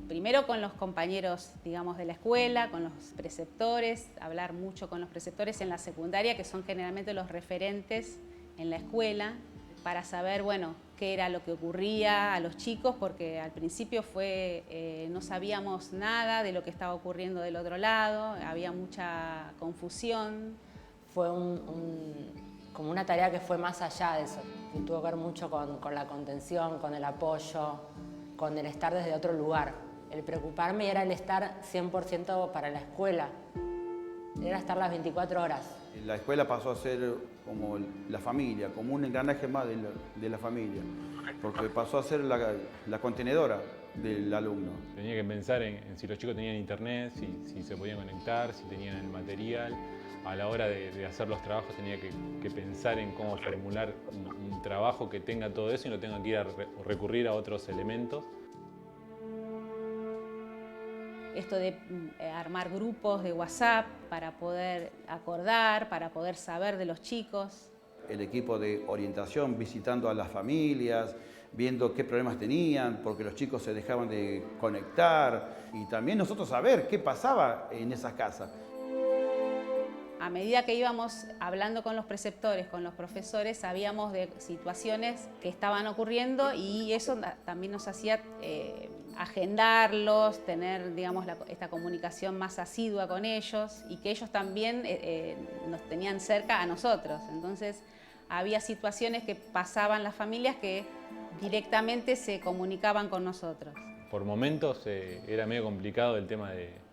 Primero con los compañeros, digamos, de la escuela, con los preceptores, hablar mucho con los preceptores en la secundaria, que son generalmente los referentes en la escuela, para saber, bueno, qué era lo que ocurría a los chicos, porque al principio no sabíamos nada de lo que estaba ocurriendo del otro lado, había mucha confusión. Fue como una tarea que fue más allá de eso, que tuvo que ver mucho con la contención, con el apoyo, con el estar desde otro lugar. El preocuparme era el estar 100% para la escuela, era estar las 24 horas. La escuela pasó a ser como la familia, como un engranaje más de la familia, porque pasó a ser la contenedora del alumno. Tenía que pensar en si los chicos tenían internet, si se podían conectar, si tenían el material. A la hora de hacer los trabajos tenía que pensar en cómo formular un trabajo que tenga todo eso y no tenga que ir a recurrir a otros elementos. Esto de armar grupos de WhatsApp para poder acordar, para poder saber de los chicos. El equipo de orientación visitando a las familias, viendo qué problemas tenían, porque los chicos se dejaban de conectar, y también nosotros saber qué pasaba en esas casas. A medida que íbamos hablando con los preceptores, con los profesores, sabíamos de situaciones que estaban ocurriendo y eso también nos hacía agendarlos, tener, digamos, esta comunicación más asidua con ellos y que ellos también nos tenían cerca a nosotros. Entonces, había situaciones que pasaban las familias que directamente se comunicaban con nosotros. Por momentos era medio complicado el tema de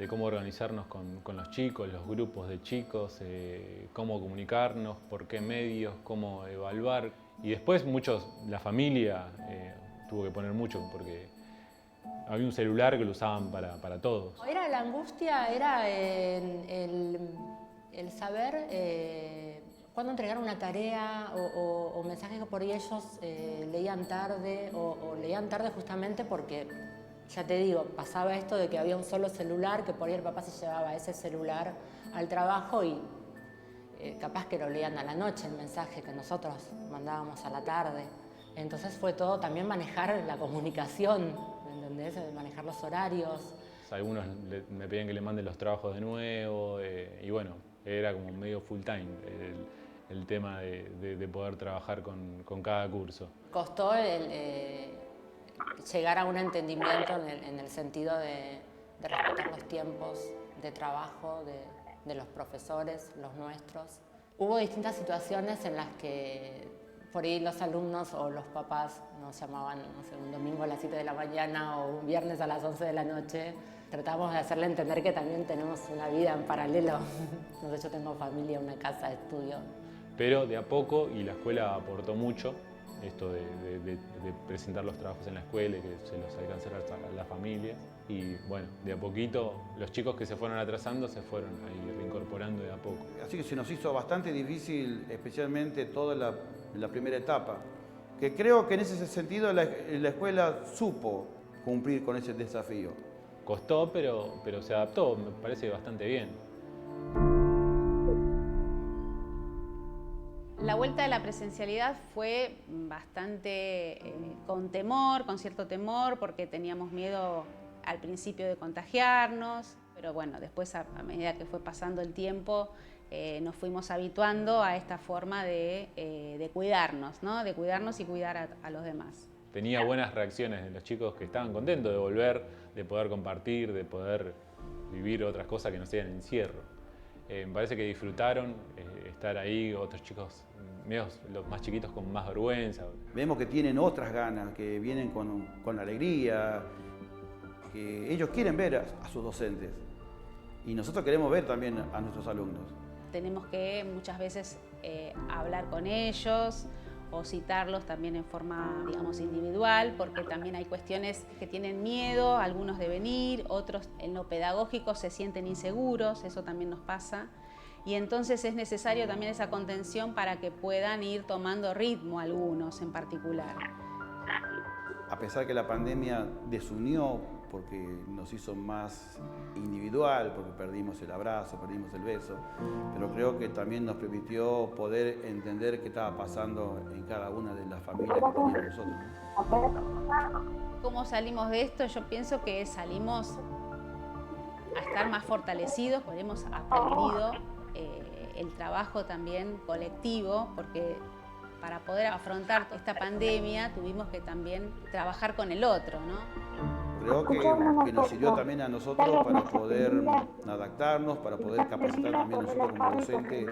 cómo organizarnos con los chicos, los grupos de chicos, cómo comunicarnos, por qué medios, cómo evaluar. Y después la familia tuvo que poner mucho porque había un celular que lo usaban para todos. Era la angustia, era el saber cuándo entregar una tarea o mensajes que por ahí ellos leían tarde o leían tarde justamente porque, ya te digo, pasaba esto de que había un solo celular, que por ahí el papá se llevaba ese celular al trabajo y capaz que lo leían a la noche el mensaje que nosotros mandábamos a la tarde. Entonces fue todo también manejar la comunicación, ¿me entendés? Manejar los horarios. Algunos me pedían que le manden los trabajos de nuevo y bueno, era como medio full time el tema de poder trabajar con cada curso. Costó llegar a un entendimiento en el sentido de respetar los tiempos de trabajo de los profesores, los nuestros. Hubo distintas situaciones en las que por ahí los alumnos o los papás nos llamaban, no sé, un domingo a las 7 de la mañana o un viernes a las 11 de la noche. Tratamos de hacerle entender que también tenemos una vida en paralelo. No sé, yo tengo familia, una casa, estudio. Pero de a poco, y la escuela aportó mucho, esto de presentar los trabajos en la escuela y que se los alcanzara a las familias. Y bueno, de a poquito los chicos que se fueron atrasando se fueron ahí reincorporando de a poco. Así que se nos hizo bastante difícil, especialmente toda la primera etapa, que creo que en ese sentido la escuela supo cumplir con ese desafío. Costó, pero se adaptó, me parece bastante bien. La vuelta de la presencialidad fue bastante con temor, con cierto temor, porque teníamos miedo al principio de contagiarnos, pero bueno, después a medida que fue pasando el tiempo nos fuimos habituando a esta forma de cuidarnos, ¿no? De cuidarnos y cuidar a los demás. Tenía buenas reacciones de los chicos que estaban contentos de volver, de poder compartir, de poder vivir otras cosas que no sean encierro. Me parece que disfrutaron estar ahí, otros chicos, los más chiquitos con más vergüenza. Vemos que tienen otras ganas, que vienen con alegría, que ellos quieren ver a sus docentes y nosotros queremos ver también a nuestros alumnos. Tenemos que muchas veces hablar con ellos o citarlos también en forma, digamos, individual, porque también hay cuestiones que tienen miedo, algunos de venir, otros en lo pedagógico se sienten inseguros, eso también nos pasa. Y entonces es necesario también esa contención para que puedan ir tomando ritmo algunos en particular. A pesar que la pandemia desunió, porque nos hizo más individual, porque perdimos el abrazo, perdimos el beso, pero creo que también nos permitió poder entender qué estaba pasando en cada una de las familias que teníamos nosotros. ¿Cómo salimos de esto? Yo pienso que salimos a estar más fortalecidos, porque hemos aprendido el trabajo también colectivo, porque Para poder afrontar esta pandemia tuvimos que también trabajar con el otro, ¿no? Creo que nos sirvió también a nosotros para poder adaptarnos, para poder capacitar también nosotros como docente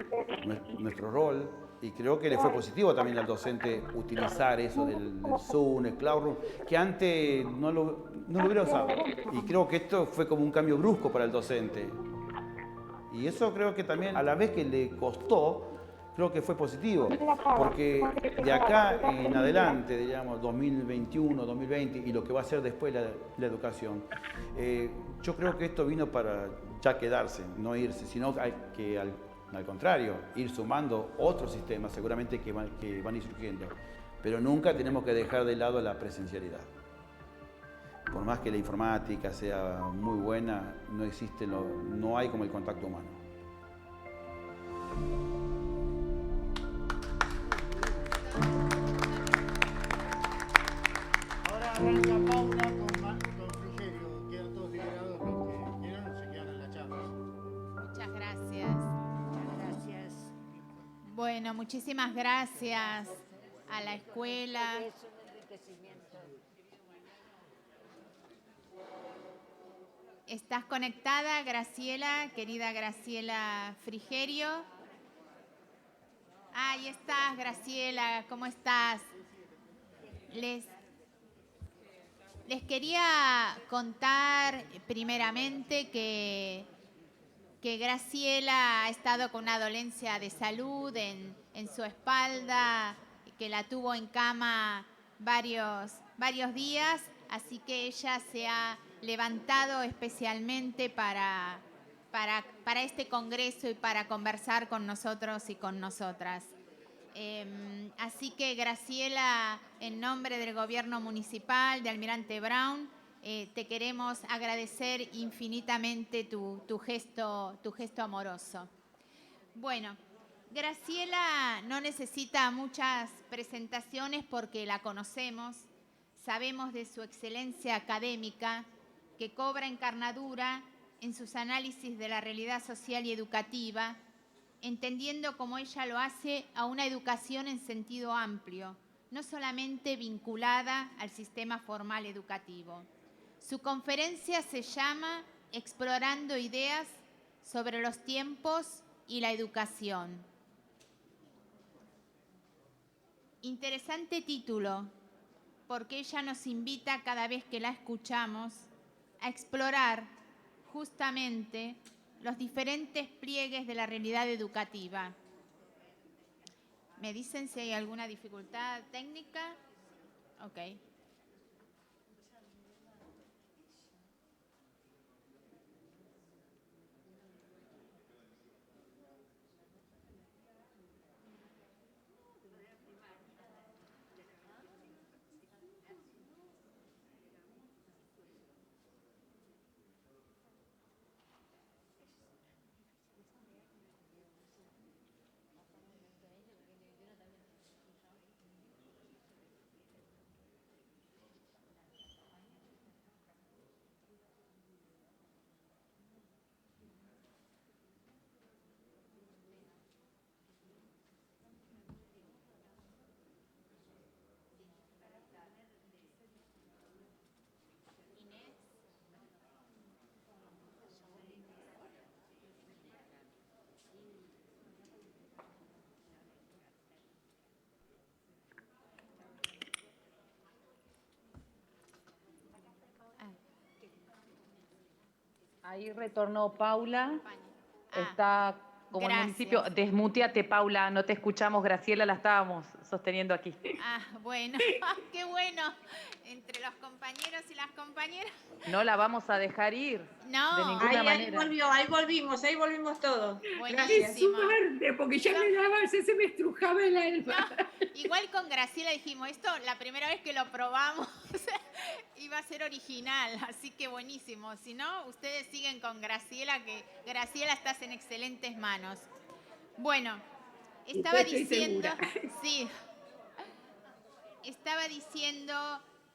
nuestro rol. Y creo que le fue positivo también al docente utilizar eso del Zoom, el Classroom, que antes no lo hubiera usado. Y creo que esto fue como un cambio brusco para el docente. Y eso creo que también, a la vez que le costó, creo que fue positivo, porque de acá en adelante, digamos, 2021, 2020 y lo que va a ser después la educación, yo creo que esto vino para ya quedarse, no irse, sino que al contrario, ir sumando otros sistemas seguramente que van a ir surgiendo, pero nunca tenemos que dejar de lado la presencialidad. Por más que la informática sea muy buena, no hay como el contacto humano. Ahora arranca Paula con Frigerio. Quedan todos liberados los que quieran o se quedan en la charla. Muchas gracias. Gracias. Bueno, muchísimas gracias a la escuela. Es un enriquecimiento. ¿Estás conectada, Graciela, querida Graciela Frigerio? Ahí estás, Graciela, ¿cómo estás? Les quería contar primeramente que Graciela ha estado con una dolencia de salud en su espalda, que la tuvo en cama varios días, así que ella se ha levantado especialmente para este congreso y para conversar con nosotros y con nosotras. Así que Graciela, en nombre del gobierno municipal de Almirante Brown, te queremos agradecer infinitamente tu gesto amoroso. Bueno, Graciela no necesita muchas presentaciones porque la conocemos, sabemos de su excelencia académica que cobra encarnadura en sus análisis de la realidad social y educativa, entendiendo como ella lo hace a una educación en sentido amplio, no solamente vinculada al sistema formal educativo. Su conferencia se llama Explorando ideas sobre los tiempos y la educación. Interesante título, porque ella nos invita cada vez que la escuchamos a explorar justamente los diferentes pliegues de la realidad educativa. ¿Me dicen si hay alguna dificultad técnica? Ok. Ahí retornó Paula. Está como el municipio. Desmuteate, Paula, no te escuchamos. Graciela, la estábamos sosteniendo aquí. Ah, bueno, qué bueno. Entre los compañeros y las compañeras. No la vamos a dejar ir. No. De ninguna manera. Ahí volvimos todos. Buenísimo. Qué suerte, porque ya me daba, se me estrujaba el alma. No, igual con Graciela dijimos, esto la primera vez que lo probamos iba a ser original, así que buenísimo. Si no, ustedes siguen con Graciela, que Graciela estás en excelentes manos. Bueno, estaba diciendo, sí, estaba diciendo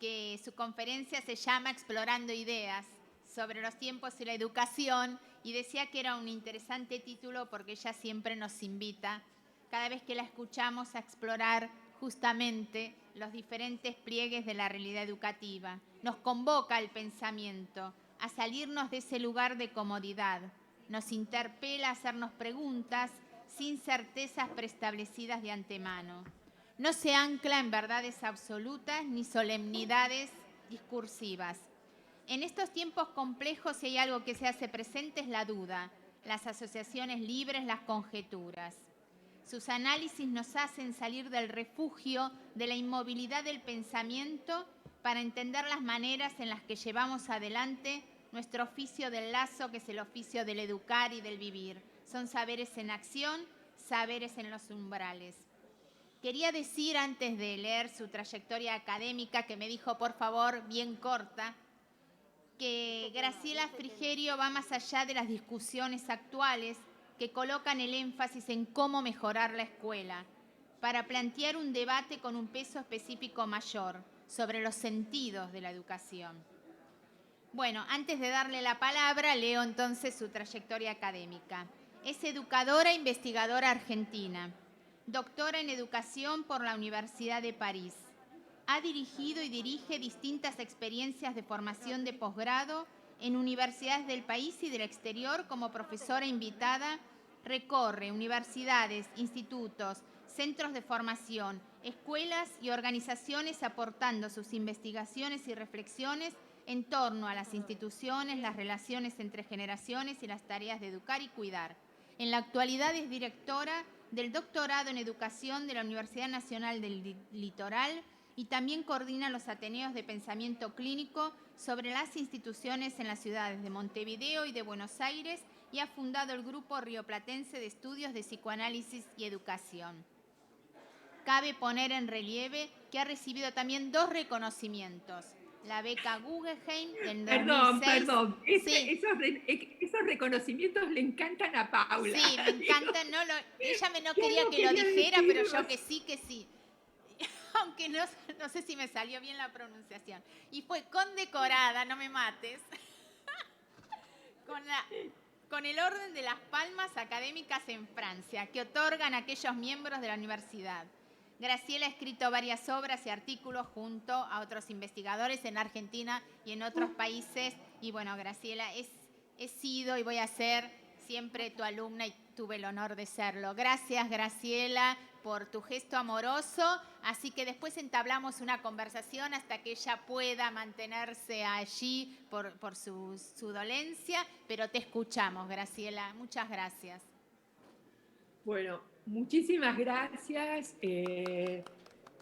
que su conferencia se llama Explorando Ideas sobre los tiempos y la educación, y decía que era un interesante título porque ella siempre nos invita, cada vez que la escuchamos, a explorar justamente los diferentes pliegues de la realidad educativa. Nos convoca al pensamiento, a salirnos de ese lugar de comodidad. Nos interpela a hacernos preguntas sin certezas preestablecidas de antemano. No se ancla en verdades absolutas ni solemnidades discursivas. En estos tiempos complejos, si hay algo que se hace presente, es la duda, las asociaciones libres, las conjeturas. Sus análisis nos hacen salir del refugio de la inmovilidad del pensamiento para entender las maneras en las que llevamos adelante nuestro oficio del lazo, que es el oficio del educar y del vivir. Son saberes en acción, saberes en los umbrales. Quería decir, antes de leer su trayectoria académica, que me dijo, por favor, bien corta, que Graciela Frigerio va más allá de las discusiones actuales que colocan el énfasis en cómo mejorar la escuela, para plantear un debate con un peso específico mayor sobre los sentidos de la educación. Bueno, antes de darle la palabra, leo entonces su trayectoria académica. Es educadora e investigadora argentina, doctora en educación por la Universidad de París. Ha dirigido y dirige distintas experiencias de formación de posgrado en universidades del país y del exterior como profesora invitada. Recorre universidades, institutos, centros de formación, escuelas y organizaciones aportando sus investigaciones y reflexiones en torno a las instituciones, las relaciones entre generaciones y las tareas de educar y cuidar. En la actualidad es directora del doctorado en educación de la Universidad Nacional del Litoral y también coordina los ateneos de pensamiento clínico sobre las instituciones en las ciudades de Montevideo y de Buenos Aires y ha fundado el Grupo Rioplatense de Estudios de Psicoanálisis y Educación. Cabe poner en relieve que ha recibido también 2 reconocimientos. La beca Guggenheim del 2006. Perdón. Sí. Esos reconocimientos le encantan a Paula. Sí, me encantan. Ella no quería que lo dijera, pero yo que sí. Aunque no sé si me salió bien la pronunciación. Y fue condecorada, no me mates, con el Orden de las Palmas Académicas en Francia, que otorgan aquellos miembros de la universidad. Graciela ha escrito varias obras y artículos junto a otros investigadores en Argentina y en otros países. Y bueno, Graciela, he sido y voy a ser siempre tu alumna y tuve el honor de serlo. Gracias, Graciela, por tu gesto amoroso. Así que después entablamos una conversación hasta que ella pueda mantenerse allí por su dolencia. Pero te escuchamos, Graciela. Muchas gracias. Bueno, muchísimas gracias.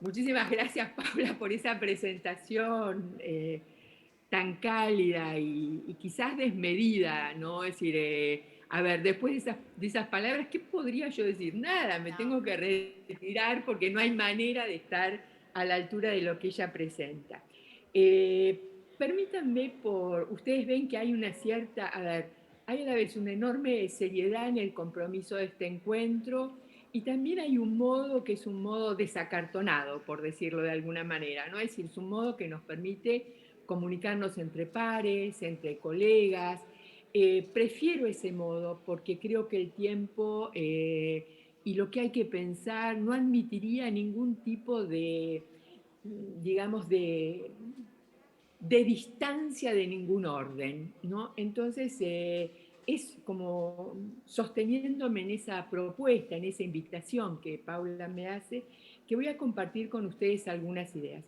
Muchísimas gracias, Paula, por esa presentación tan cálida y quizás desmedida, ¿no? Es decir, a ver, después de esas palabras, ¿qué podría yo decir? Nada, me tengo que retirar porque no hay manera de estar a la altura de lo que ella presenta. Permítanme, ustedes ven que hay una cierta, hay a la vez una enorme seriedad en el compromiso de este encuentro y también hay un modo que es un modo desacartonado, por decirlo de alguna manera, ¿no? Es decir, es un modo que nos permite comunicarnos entre pares, entre colegas. Prefiero ese modo porque creo que el tiempo y lo que hay que pensar no admitiría ningún tipo de, digamos, de distancia de ningún orden, ¿no? Entonces, es como sosteniéndome en esa propuesta, en esa invitación que Paula me hace, que voy a compartir con ustedes algunas ideas.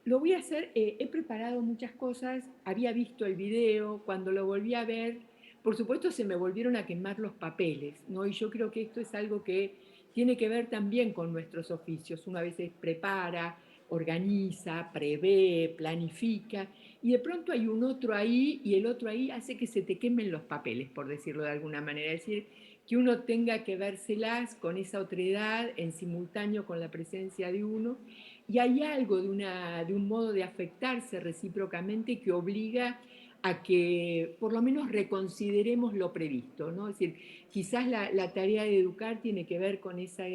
Lo voy a hacer, he preparado muchas cosas, había visto el video, cuando lo volví a ver, por supuesto se me volvieron a quemar los papeles, ¿no? Y yo creo que esto es algo que tiene que ver también con nuestros oficios. Uno a veces prepara, organiza, prevé, planifica, y de pronto hay un otro ahí, y el otro ahí hace que se te quemen los papeles, por decirlo de alguna manera. Es decir, que uno tenga que vérselas con esa otredad en simultáneo con la presencia de uno, y hay algo de un modo de afectarse recíprocamente que obliga a que por lo menos reconsideremos lo previsto, ¿no? Es decir, quizás la tarea de educar tiene que ver con esa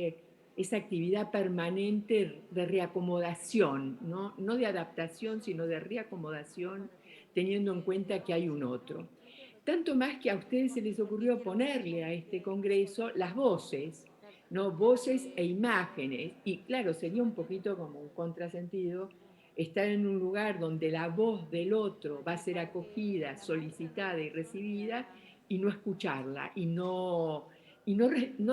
actividad permanente de reacomodación, ¿no? No de adaptación, sino de reacomodación, teniendo en cuenta que hay un otro. Tanto más que a ustedes se les ocurrió ponerle a este congreso las voces, ¿no? Voces e imágenes. Y claro, sería un poquito como un contrasentido estar en un lugar donde la voz del otro va a ser acogida, solicitada y recibida, y no escucharla, y no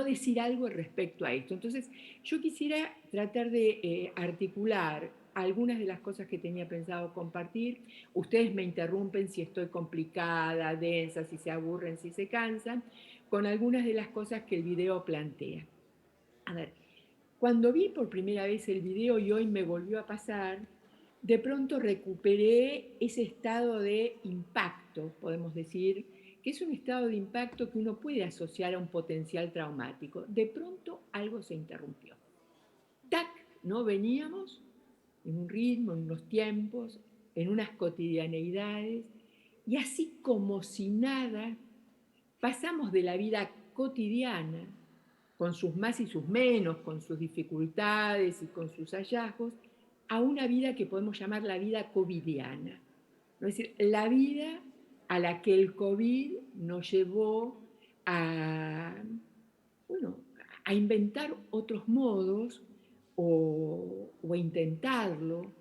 decir algo respecto a esto. Entonces, yo quisiera tratar de articular algunas de las cosas que tenía pensado compartir. Ustedes me interrumpen si estoy complicada, densa, si se aburren, si se cansan, con algunas de las cosas que el video plantea. A ver, cuando vi por primera vez el video y hoy me volvió a pasar, de pronto recuperé ese estado de impacto, podemos decir, que es un estado de impacto que uno puede asociar a un potencial traumático. De pronto algo se interrumpió. ¡Tac! ¿No? Veníamos en un ritmo, en unos tiempos, en unas cotidianeidades, y así como si nada, pasamos de la vida cotidiana, con sus más y sus menos, con sus dificultades y con sus hallazgos, a una vida que podemos llamar la vida covidiana. Es decir, la vida a la que el COVID nos llevó a inventar otros modos o a intentarlo.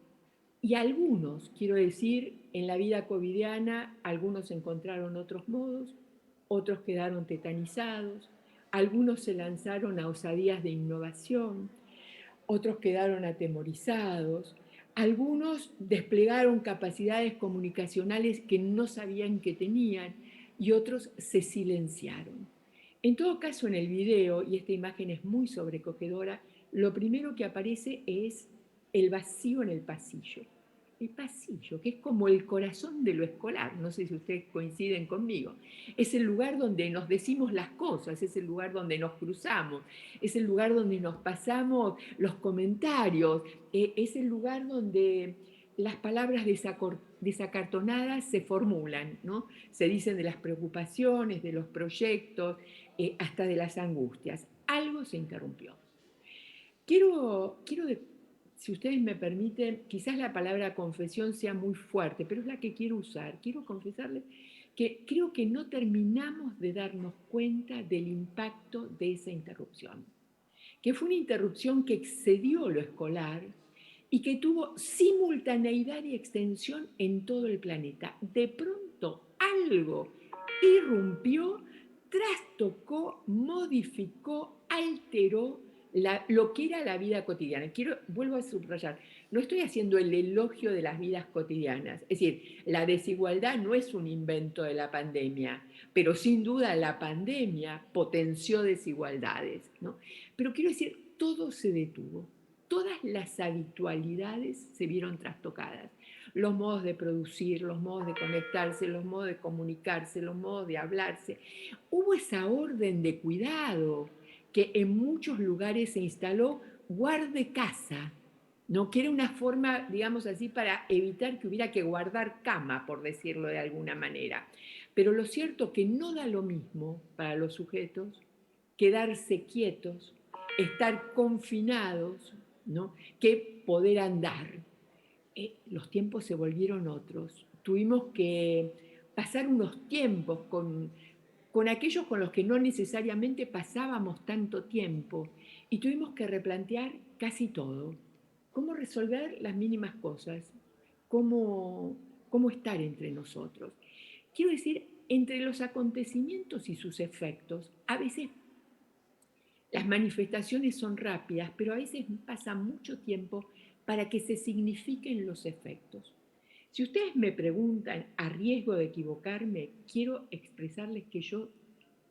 Y algunos, quiero decir, en la vida covidiana, algunos encontraron otros modos, otros quedaron tetanizados, algunos se lanzaron a osadías de innovación, otros quedaron atemorizados, algunos desplegaron capacidades comunicacionales que no sabían que tenían y otros se silenciaron. En todo caso, en el video, y esta imagen es muy sobrecogedora, lo primero que aparece es el vacío en el pasillo. El pasillo, que es como el corazón de lo escolar, no sé si ustedes coinciden conmigo. Es el lugar donde nos decimos las cosas, es el lugar donde nos cruzamos, es el lugar donde nos pasamos los comentarios, es el lugar donde las palabras desacartonadas se formulan, ¿no? Se dicen de las preocupaciones, de los proyectos, hasta de las angustias. Algo se interrumpió. Quiero si ustedes me permiten, quizás la palabra confesión sea muy fuerte, pero es la que quiero usar. Quiero confesarles que creo que no terminamos de darnos cuenta del impacto de esa interrupción, que fue una interrupción que excedió lo escolar y que tuvo simultaneidad y extensión en todo el planeta. De pronto algo irrumpió, trastocó, modificó, alteró lo que era la vida cotidiana. Vuelvo a subrayar, no estoy haciendo el elogio de las vidas cotidianas. Es decir, la desigualdad no es un invento de la pandemia, pero sin duda la pandemia potenció desigualdades, ¿no? Pero quiero decir, todo se detuvo. Todas las habitualidades se vieron trastocadas. Los modos de producir, los modos de conectarse, los modos de comunicarse, los modos de hablarse. Hubo esa orden de cuidado que en muchos lugares se instaló guarde casa, ¿no? Que era una forma, digamos así, para evitar que hubiera que guardar cama, por decirlo de alguna manera. Pero lo cierto es que no da lo mismo para los sujetos quedarse quietos, estar confinados, ¿no? Que poder andar. Los tiempos se volvieron otros. Tuvimos que pasar unos tiempos con aquellos con los que no necesariamente pasábamos tanto tiempo y tuvimos que replantear casi todo. Cómo resolver las mínimas cosas, cómo estar entre nosotros. Quiero decir, entre los acontecimientos y sus efectos, a veces las manifestaciones son rápidas, pero a veces pasa mucho tiempo para que se signifiquen los efectos. Si ustedes me preguntan, a riesgo de equivocarme, quiero expresarles que yo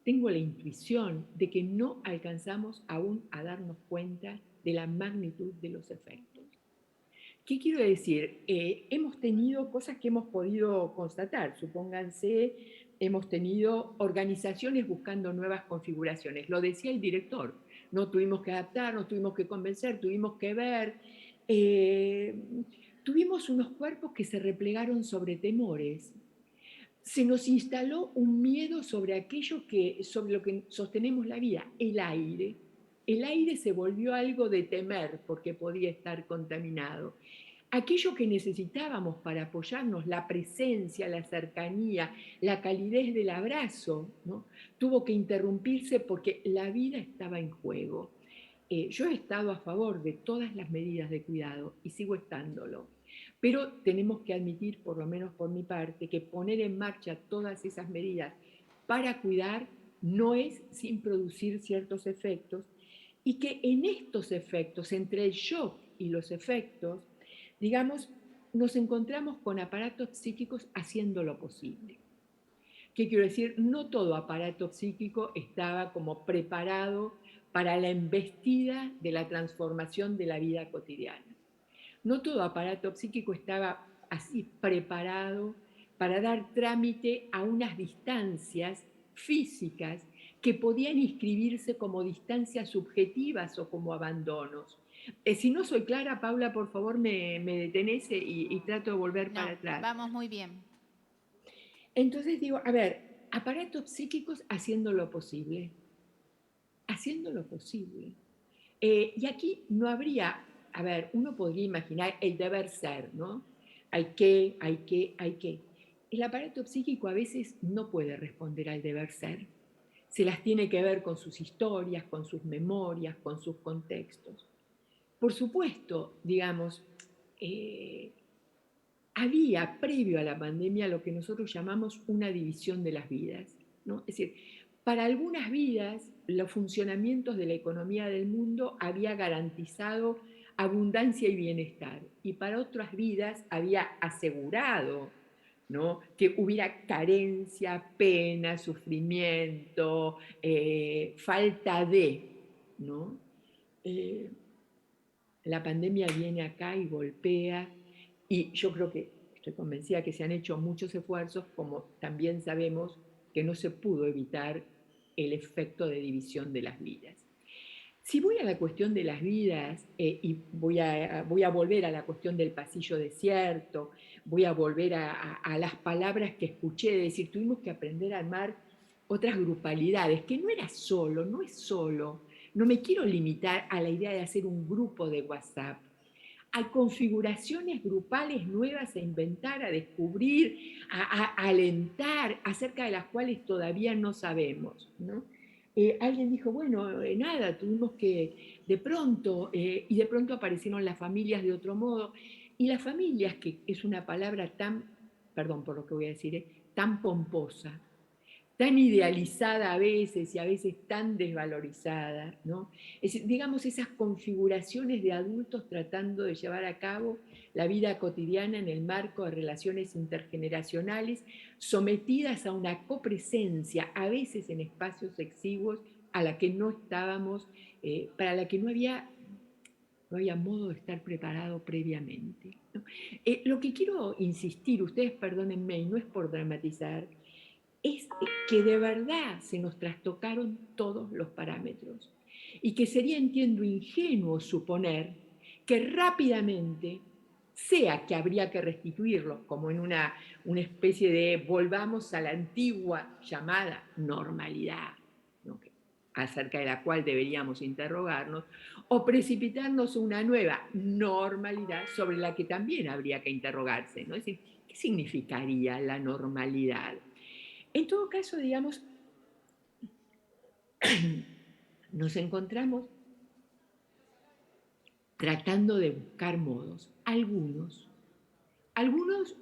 tengo la intuición de que no alcanzamos aún a darnos cuenta de la magnitud de los efectos. ¿Qué quiero decir? Hemos tenido cosas que hemos podido constatar. Supónganse, hemos tenido organizaciones buscando nuevas configuraciones. Lo decía el director. No tuvimos que adaptarnos, tuvimos que convencer, tuvimos que ver. Tuvimos unos cuerpos que se replegaron sobre temores. Se nos instaló un miedo sobre sobre lo que sostenemos la vida, el aire. El aire se volvió algo de temer porque podía estar contaminado. aquello que necesitábamos para apoyarnos, la presencia, la cercanía, la calidez del abrazo, ¿no? Tuvo que interrumpirse porque la vida estaba en juego. Yo he estado a favor de todas las medidas de cuidado y sigo estándolo, pero tenemos que admitir, por lo menos por mi parte, que poner en marcha todas esas medidas para cuidar no es sin producir ciertos efectos, y que en estos efectos, entre el shock y los efectos, digamos, nos encontramos con aparatos psíquicos haciendo lo posible. ¿Qué quiero decir? No todo aparato psíquico estaba como preparado para la embestida de la transformación de la vida cotidiana. No todo aparato psíquico estaba así preparado para dar trámite a unas distancias físicas que podían inscribirse como distancias subjetivas o como abandonos. Si no soy clara, Paula, por favor me detenés y trato de volver para atrás. Vamos muy bien. Entonces digo, a ver, aparatos psíquicos haciendo lo posible. Haciendo lo posible. Y aquí no habría, a ver, uno podría imaginar el deber ser, ¿no? Hay que. El aparato psíquico a veces no puede responder al deber ser. Se las tiene que ver con sus historias, con sus memorias, con sus contextos. Por supuesto, digamos, había previo a la pandemia lo que nosotros llamamos una división de las vidas, ¿no? Es decir, para algunas vidas los funcionamientos de la economía del mundo había garantizado abundancia y bienestar, y para otras vidas había asegurado, ¿no?, que hubiera carencia, pena, sufrimiento, falta de, ¿no? La pandemia viene acá y golpea, y yo creo que estoy convencida que se han hecho muchos esfuerzos, como también sabemos que no se pudo evitar el efecto de división de las vidas. Si voy a la cuestión de las vidas, y voy a volver a la cuestión del pasillo desierto, voy a volver a las palabras que escuché, de decir, tuvimos que aprender a armar otras grupalidades, que no era solo, no es solo. No me quiero limitar a la idea de hacer un grupo de WhatsApp. Hay configuraciones grupales nuevas a inventar, a descubrir, a alentar, acerca de las cuales todavía no sabemos, ¿no? Alguien dijo, bueno, nada, tuvimos que, de pronto aparecieron las familias de otro modo, y las familias, que es una palabra tan, perdón por lo que voy a decir, tan pomposa, tan idealizada a veces y a veces tan desvalorizada, ¿no? Digamos, esas configuraciones de adultos tratando de llevar a cabo la vida cotidiana en el marco de relaciones intergeneracionales, sometidas a una copresencia, a veces en espacios exiguos, a la que no estábamos, para la que no había modo de estar preparado previamente, ¿no? Lo que quiero insistir, ustedes perdónenme, y no es por dramatizar, es que de verdad se nos trastocaron todos los parámetros y que sería, entiendo, ingenuo suponer que rápidamente, sea que habría que restituirlos como en una especie de volvamos a la antigua llamada normalidad, ¿no?, acerca de la cual deberíamos interrogarnos, o precipitarnos una nueva normalidad sobre la que también habría que interrogarse, ¿no? Es decir, ¿qué significaría la normalidad? En todo caso, digamos, nos encontramos tratando de buscar modos. Algunos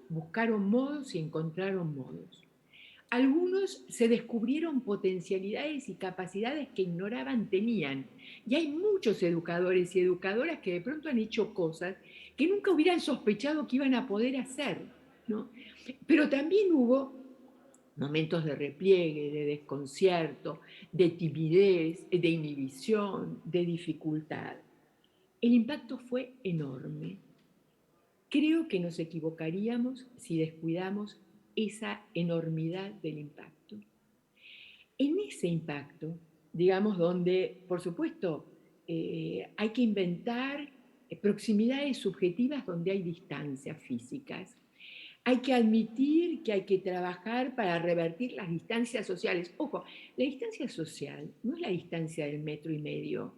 buscaron modos y encontraron modos. Algunos se descubrieron potencialidades y capacidades que ignoraban tenían. Y hay muchos educadores y educadoras que de pronto han hecho cosas que nunca hubieran sospechado que iban a poder hacer, ¿no? Pero también hubo momentos de repliegue, de desconcierto, de timidez, de inhibición, de dificultad. El impacto fue enorme. Creo que nos equivocaríamos si descuidamos esa enormidad del impacto. En ese impacto, digamos, donde, por supuesto, hay que inventar proximidades subjetivas donde hay distancias físicas. Hay que admitir que hay que trabajar para revertir las distancias sociales. Ojo, la distancia social no es la distancia del 1,5 metros,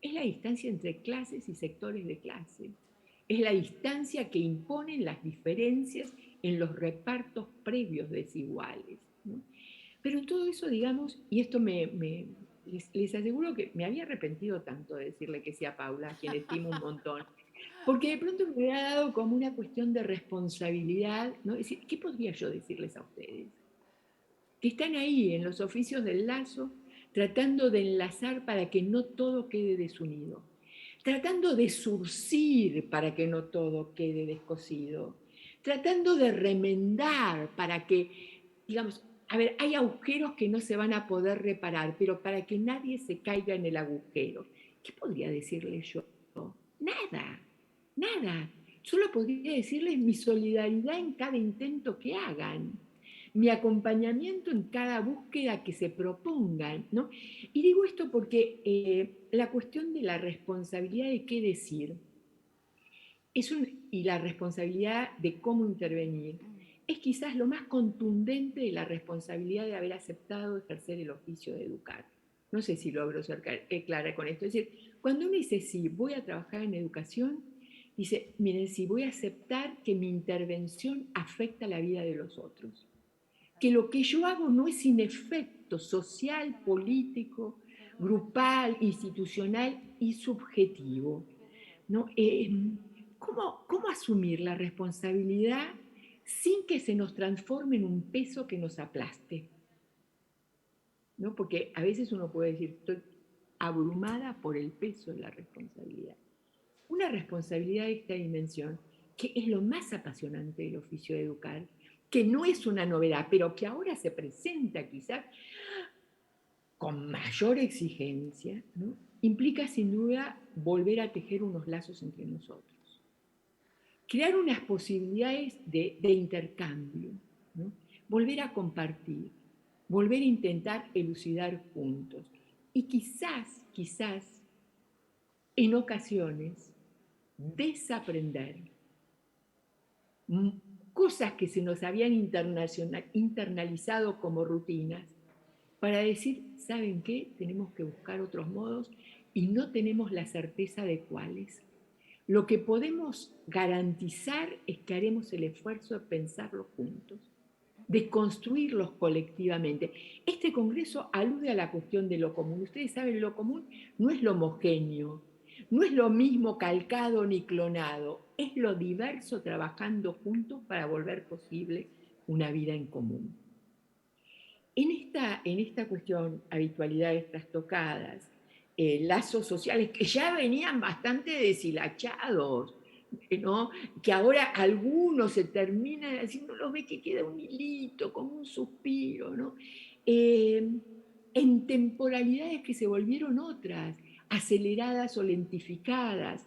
es la distancia entre clases y sectores de clase. Es la distancia que imponen las diferencias en los repartos previos desiguales, ¿no? Pero en todo eso, digamos, y esto les aseguro que me había arrepentido tanto de decirle que sí a Paula, a quien estimo un montón, porque de pronto me hubiera dado como una cuestión de responsabilidad, ¿no? Es decir, ¿qué podría yo decirles a ustedes? Que están ahí en los oficios del lazo, tratando de enlazar para que no todo quede desunido, tratando de surcir para que no todo quede descosido, tratando de remendar para que, digamos, a ver, hay agujeros que no se van a poder reparar, pero para que nadie se caiga en el agujero. ¿Qué podría decirles yo? Nada, nada. Solo podría decirles mi solidaridad en cada intento que hagan, mi acompañamiento en cada búsqueda que se propongan, ¿no? Y digo esto porque la cuestión de la responsabilidad de qué decir y la responsabilidad de cómo intervenir es quizás lo más contundente de la responsabilidad de haber aceptado ejercer el oficio de educar. No sé si logro ser clara con esto. Es decir, cuando uno dice, sí, voy a trabajar en educación, dice, miren, sí, voy a aceptar que mi intervención afecta la vida de los otros. Que lo que yo hago no es sin efecto social, político, grupal, institucional y subjetivo, ¿no? ¿Cómo asumir la responsabilidad sin que se nos transforme en un peso que nos aplaste? ¿No? Porque a veces uno puede decir, estoy abrumada por el peso de la responsabilidad. Una responsabilidad de esta dimensión, que es lo más apasionante del oficio de educar, que no es una novedad, pero que ahora se presenta quizás con mayor exigencia, ¿no? Implica sin duda volver a tejer unos lazos entre nosotros. Crear unas posibilidades de intercambio, ¿no? Volver a compartir, volver a intentar elucidar juntos. Y quizás, en ocasiones, desaprender cosas que se nos habían internalizado como rutinas, para decir, ¿saben qué? Tenemos que buscar otros modos y no tenemos la certeza de cuáles. Lo que podemos garantizar es que haremos el esfuerzo de pensarlos juntos, de construirlos colectivamente. Este congreso alude a la cuestión de lo común. Ustedes saben, lo común no es lo homogéneo, no es lo mismo calcado ni clonado, es lo diverso trabajando juntos para volver posible una vida en común. En esta cuestión, habitualidades trastocadas, lazos sociales que ya venían bastante deshilachados, ¿no? Que ahora algunos se terminan haciendo, los ve que queda un hilito, como un suspiro, ¿no? En temporalidades que se volvieron otras, aceleradas o lentificadas,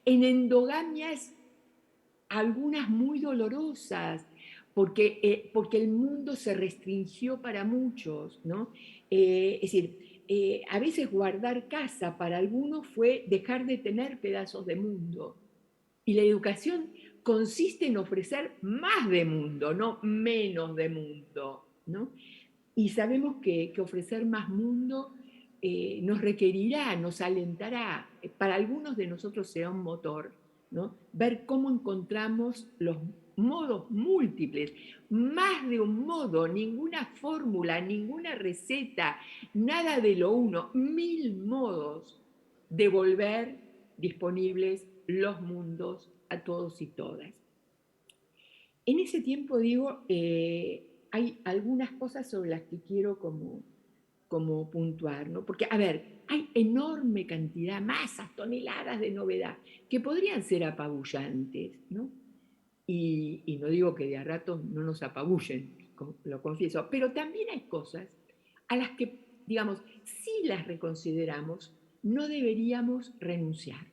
en endogamias algunas muy dolorosas, porque el mundo se restringió para muchos, ¿no? Es decir, a veces guardar casa para algunos fue dejar de tener pedazos de mundo. Y la educación consiste en ofrecer más de mundo, no menos de mundo, ¿no? Y sabemos que ofrecer más mundo nos requerirá, nos alentará, para algunos de nosotros será un motor, ¿no? Ver cómo encontramos los modos múltiples, más de un modo, ninguna fórmula, ninguna receta, nada de lo uno, 1000 modos de volver disponibles los mundos a todos y todas. En ese tiempo, digo, hay algunas cosas sobre las que quiero como puntuar, ¿no? Porque, a ver, hay enorme cantidad, masas, toneladas de novedad, que podrían ser apabullantes, ¿no? Y no digo que de a ratos no nos apabullen, lo confieso, pero también hay cosas a las que, digamos, si las reconsideramos, no deberíamos renunciar.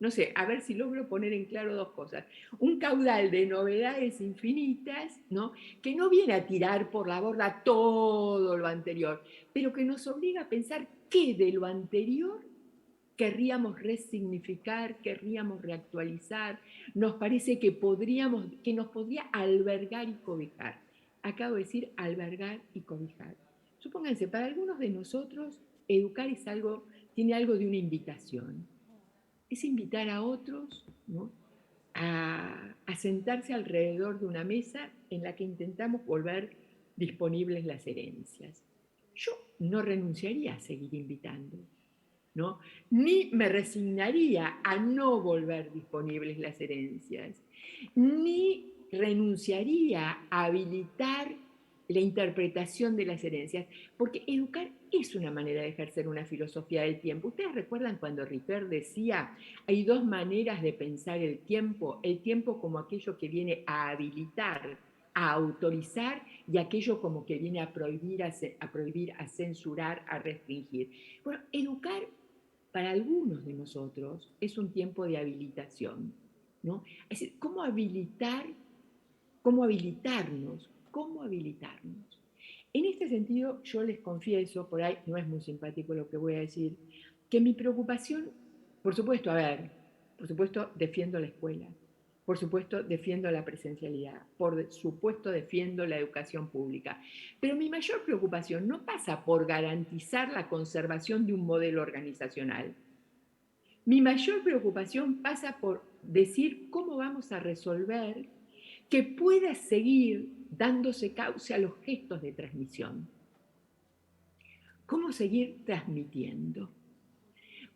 No sé, a ver si logro poner en claro dos cosas. Un caudal de novedades infinitas, ¿no? Que no viene a tirar por la borda todo lo anterior, pero que nos obliga a pensar qué de lo anterior querríamos resignificar, querríamos reactualizar, nos parece que nos podría albergar y cobijar. Acabo de decir albergar y cobijar. Supónganse, para algunos de nosotros, educar tiene algo de una invitación. Es invitar a otros, ¿no? a sentarse alrededor de una mesa en la que intentamos volver disponibles las herencias. Yo no renunciaría a seguir invitando, ¿no? Ni me resignaría a no volver disponibles las herencias, ni renunciaría a habilitar la interpretación de las herencias, porque educar es una manera de ejercer una filosofía del tiempo. ¿Ustedes recuerdan cuando Riper decía, hay dos maneras de pensar el tiempo como aquello que viene a habilitar, a autorizar, y aquello como que viene a prohibir, a censurar, a restringir? Bueno, educar para algunos de nosotros es un tiempo de habilitación, ¿no? Es decir, ¿cómo habilitarnos? ¿Cómo habilitarnos? En este sentido, yo les confieso, por ahí no es muy simpático lo que voy a decir, que mi preocupación, por supuesto, defiendo la escuela, por supuesto, defiendo la presencialidad, por supuesto, defiendo la educación pública, pero mi mayor preocupación no pasa por garantizar la conservación de un modelo organizacional. Mi mayor preocupación pasa por decir cómo vamos a resolver que pueda seguir dándose cauce a los gestos de transmisión. ¿Cómo seguir transmitiendo?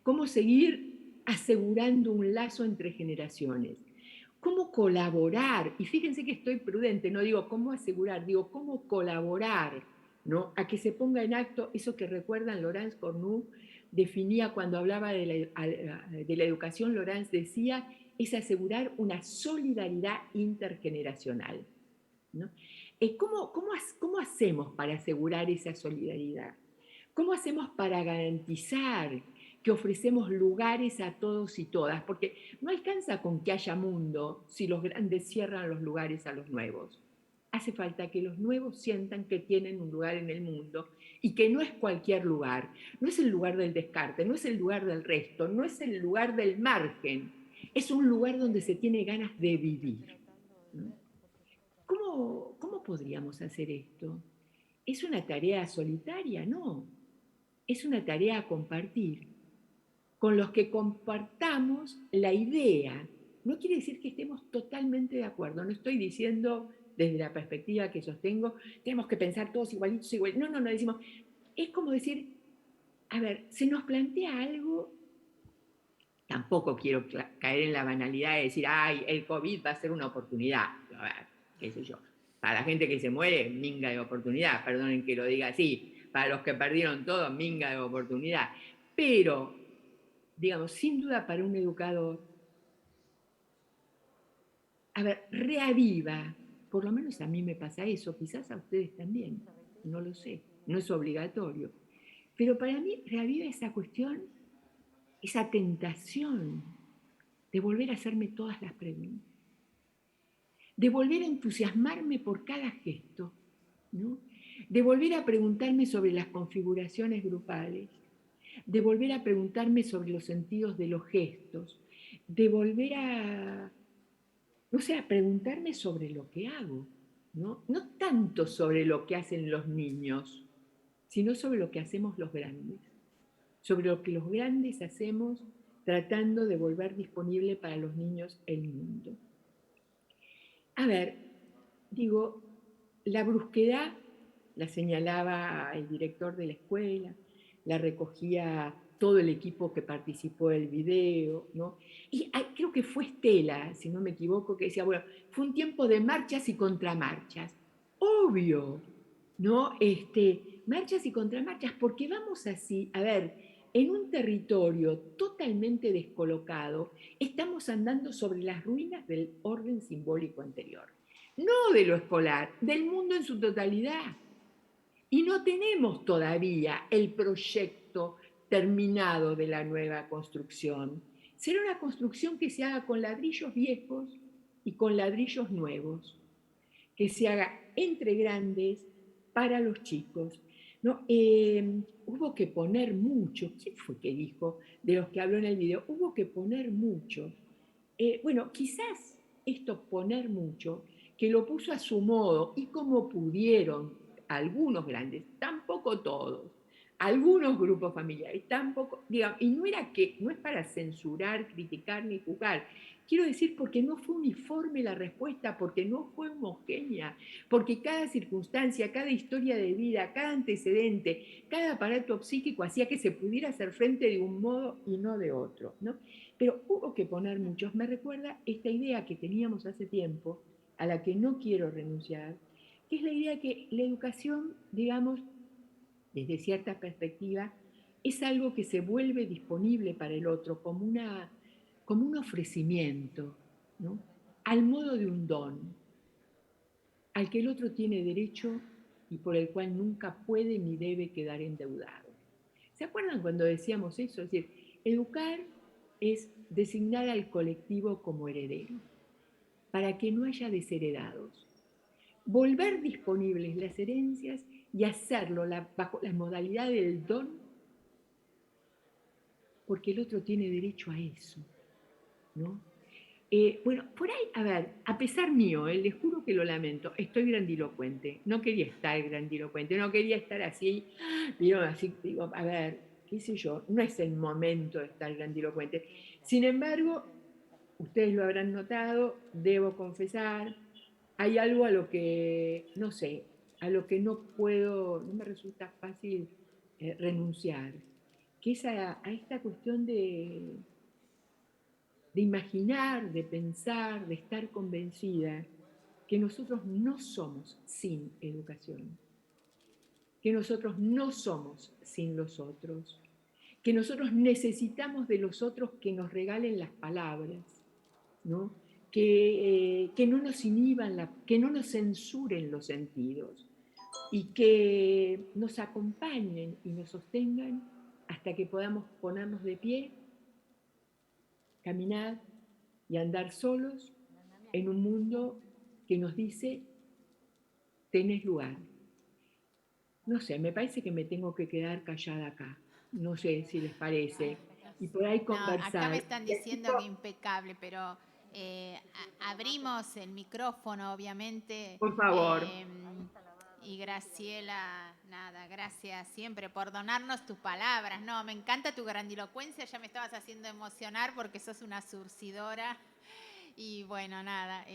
¿Cómo seguir asegurando un lazo entre generaciones? ¿Cómo colaborar? Y fíjense que estoy prudente, no digo cómo asegurar, digo cómo colaborar, ¿no? A que se ponga en acto eso que recuerdan Laurence Cornu definía cuando hablaba de la educación. Laurence decía, es asegurar una solidaridad intergeneracional, ¿no? ¿Cómo hacemos para asegurar esa solidaridad? ¿Cómo hacemos para garantizar que ofrecemos lugares a todos y todas? Porque no alcanza con que haya mundo si los grandes cierran los lugares a los nuevos. Hace falta que los nuevos sientan que tienen un lugar en el mundo y que no es cualquier lugar, no es el lugar del descarte, no es el lugar del resto, no es el lugar del margen, es un lugar donde se tiene ganas de vivir, ¿no? ¿Cómo podríamos hacer esto? ¿Es una tarea solitaria? No, es una tarea a compartir, con los que compartamos la idea. No quiere decir que estemos totalmente de acuerdo, no estoy diciendo desde la perspectiva que sostengo, tenemos que pensar todos igualitos, igual. No, decimos, es como decir, a ver, se nos plantea algo, tampoco quiero caer en la banalidad de decir, ay, el COVID va a ser una oportunidad. A ver, qué sé yo, para la gente que se muere, minga de oportunidad, perdonen que lo diga así, para los que perdieron todo, minga de oportunidad, pero, digamos, sin duda para un educador, a ver, reaviva, por lo menos a mí me pasa eso, quizás a ustedes también, no lo sé, no es obligatorio, pero para mí reaviva esa cuestión, esa tentación de volver a hacerme todas las preguntas, de volver a entusiasmarme por cada gesto, ¿no? De volver a preguntarme sobre las configuraciones grupales, de volver a preguntarme sobre los sentidos de los gestos, de volver a, no sé, a preguntarme sobre lo que hago, ¿no? No tanto sobre lo que hacen los niños, sino sobre lo que hacemos los grandes, sobre lo que los grandes hacemos tratando de volver disponible para los niños el mundo. A ver, digo, la brusquedad la señalaba el director de la escuela, la recogía todo el equipo que participó del video, ¿no? Y creo que fue Estela, si no me equivoco, que decía, bueno, fue un tiempo de marchas y contramarchas. Obvio, ¿no? Marchas y contramarchas, porque vamos así, a ver, en un territorio totalmente descolocado, estamos andando sobre las ruinas del orden simbólico anterior. No de lo escolar, del mundo en su totalidad. Y no tenemos todavía el proyecto terminado de la nueva construcción. Será una construcción que se haga con ladrillos viejos y con ladrillos nuevos, que se haga entre grandes para los chicos, ¿no? Hubo que poner mucho. ¿Quién fue que dijo de los que habló en el video? Hubo que poner mucho. Bueno, quizás esto poner mucho, que lo puso a su modo y como pudieron algunos grandes, tampoco todos, algunos grupos familiares, tampoco, digamos, y no es para censurar, criticar ni juzgar, Quiero decir, porque no fue uniforme la respuesta, porque no fue homogénea, porque cada circunstancia, cada historia de vida, cada antecedente, cada aparato psíquico hacía que se pudiera hacer frente de un modo y no de otro, ¿no? Pero hubo que poner muchos. Me recuerda esta idea que teníamos hace tiempo, a la que no quiero renunciar, que es la idea que la educación, digamos, desde cierta perspectiva, es algo que se vuelve disponible para el otro como un ofrecimiento, ¿no? Al modo de un don, al que el otro tiene derecho y por el cual nunca puede ni debe quedar endeudado. ¿Se acuerdan cuando decíamos eso? Es decir, educar es designar al colectivo como heredero, para que no haya desheredados. Volver disponibles las herencias y hacerlo bajo la modalidad del don, porque el otro tiene derecho a eso, ¿no? Bueno, por ahí, a ver, a pesar mío, les juro que lo lamento, estoy grandilocuente, no quería estar grandilocuente, no quería estar así, digo, a ver, qué sé yo, no es el momento de estar grandilocuente. Sin embargo, ustedes lo habrán notado, debo confesar, hay algo a lo que, no sé, a lo que no me resulta fácil renunciar, que es a esta cuestión de imaginar, de pensar, de estar convencida que nosotros no somos sin educación, que nosotros no somos sin los otros, que nosotros necesitamos de los otros que nos regalen las palabras, ¿no? Que no nos inhiban, que no nos censuren los sentidos y que nos acompañen y nos sostengan hasta que podamos ponernos de pie, caminar y andar solos en un mundo que nos dice, tenés lugar. No sé, me parece que me tengo que quedar callada acá. No sé si les parece. Y por ahí conversar. No, acá me están diciendo que impecable, pero abrimos el micrófono, obviamente. Por favor. Y Graciela, nada, gracias siempre por donarnos tus palabras. No, me encanta tu grandilocuencia, ya me estabas haciendo emocionar porque sos una surcidora. Y bueno, nada,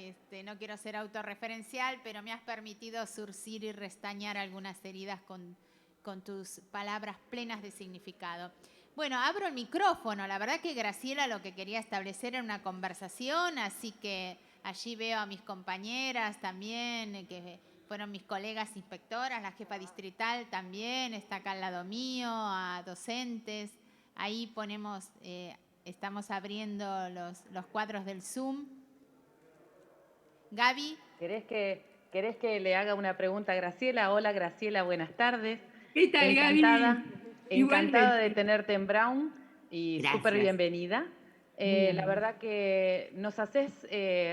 no quiero ser autorreferencial, pero me has permitido surcir y restañar algunas heridas con tus palabras plenas de significado. Bueno, abro el micrófono. La verdad que Graciela lo que quería establecer era una conversación, así que allí veo a mis compañeras también, que fueron mis colegas inspectoras, la jefa distrital también, está acá al lado mío, a docentes. Ahí ponemos, estamos abriendo los cuadros del Zoom. Gaby. ¿Querés que le haga una pregunta a Graciela? Hola Graciela, buenas tardes. ¿Qué tal, Gaby? Encantada de tenerte en Brown y súper bienvenida. La verdad que nos haces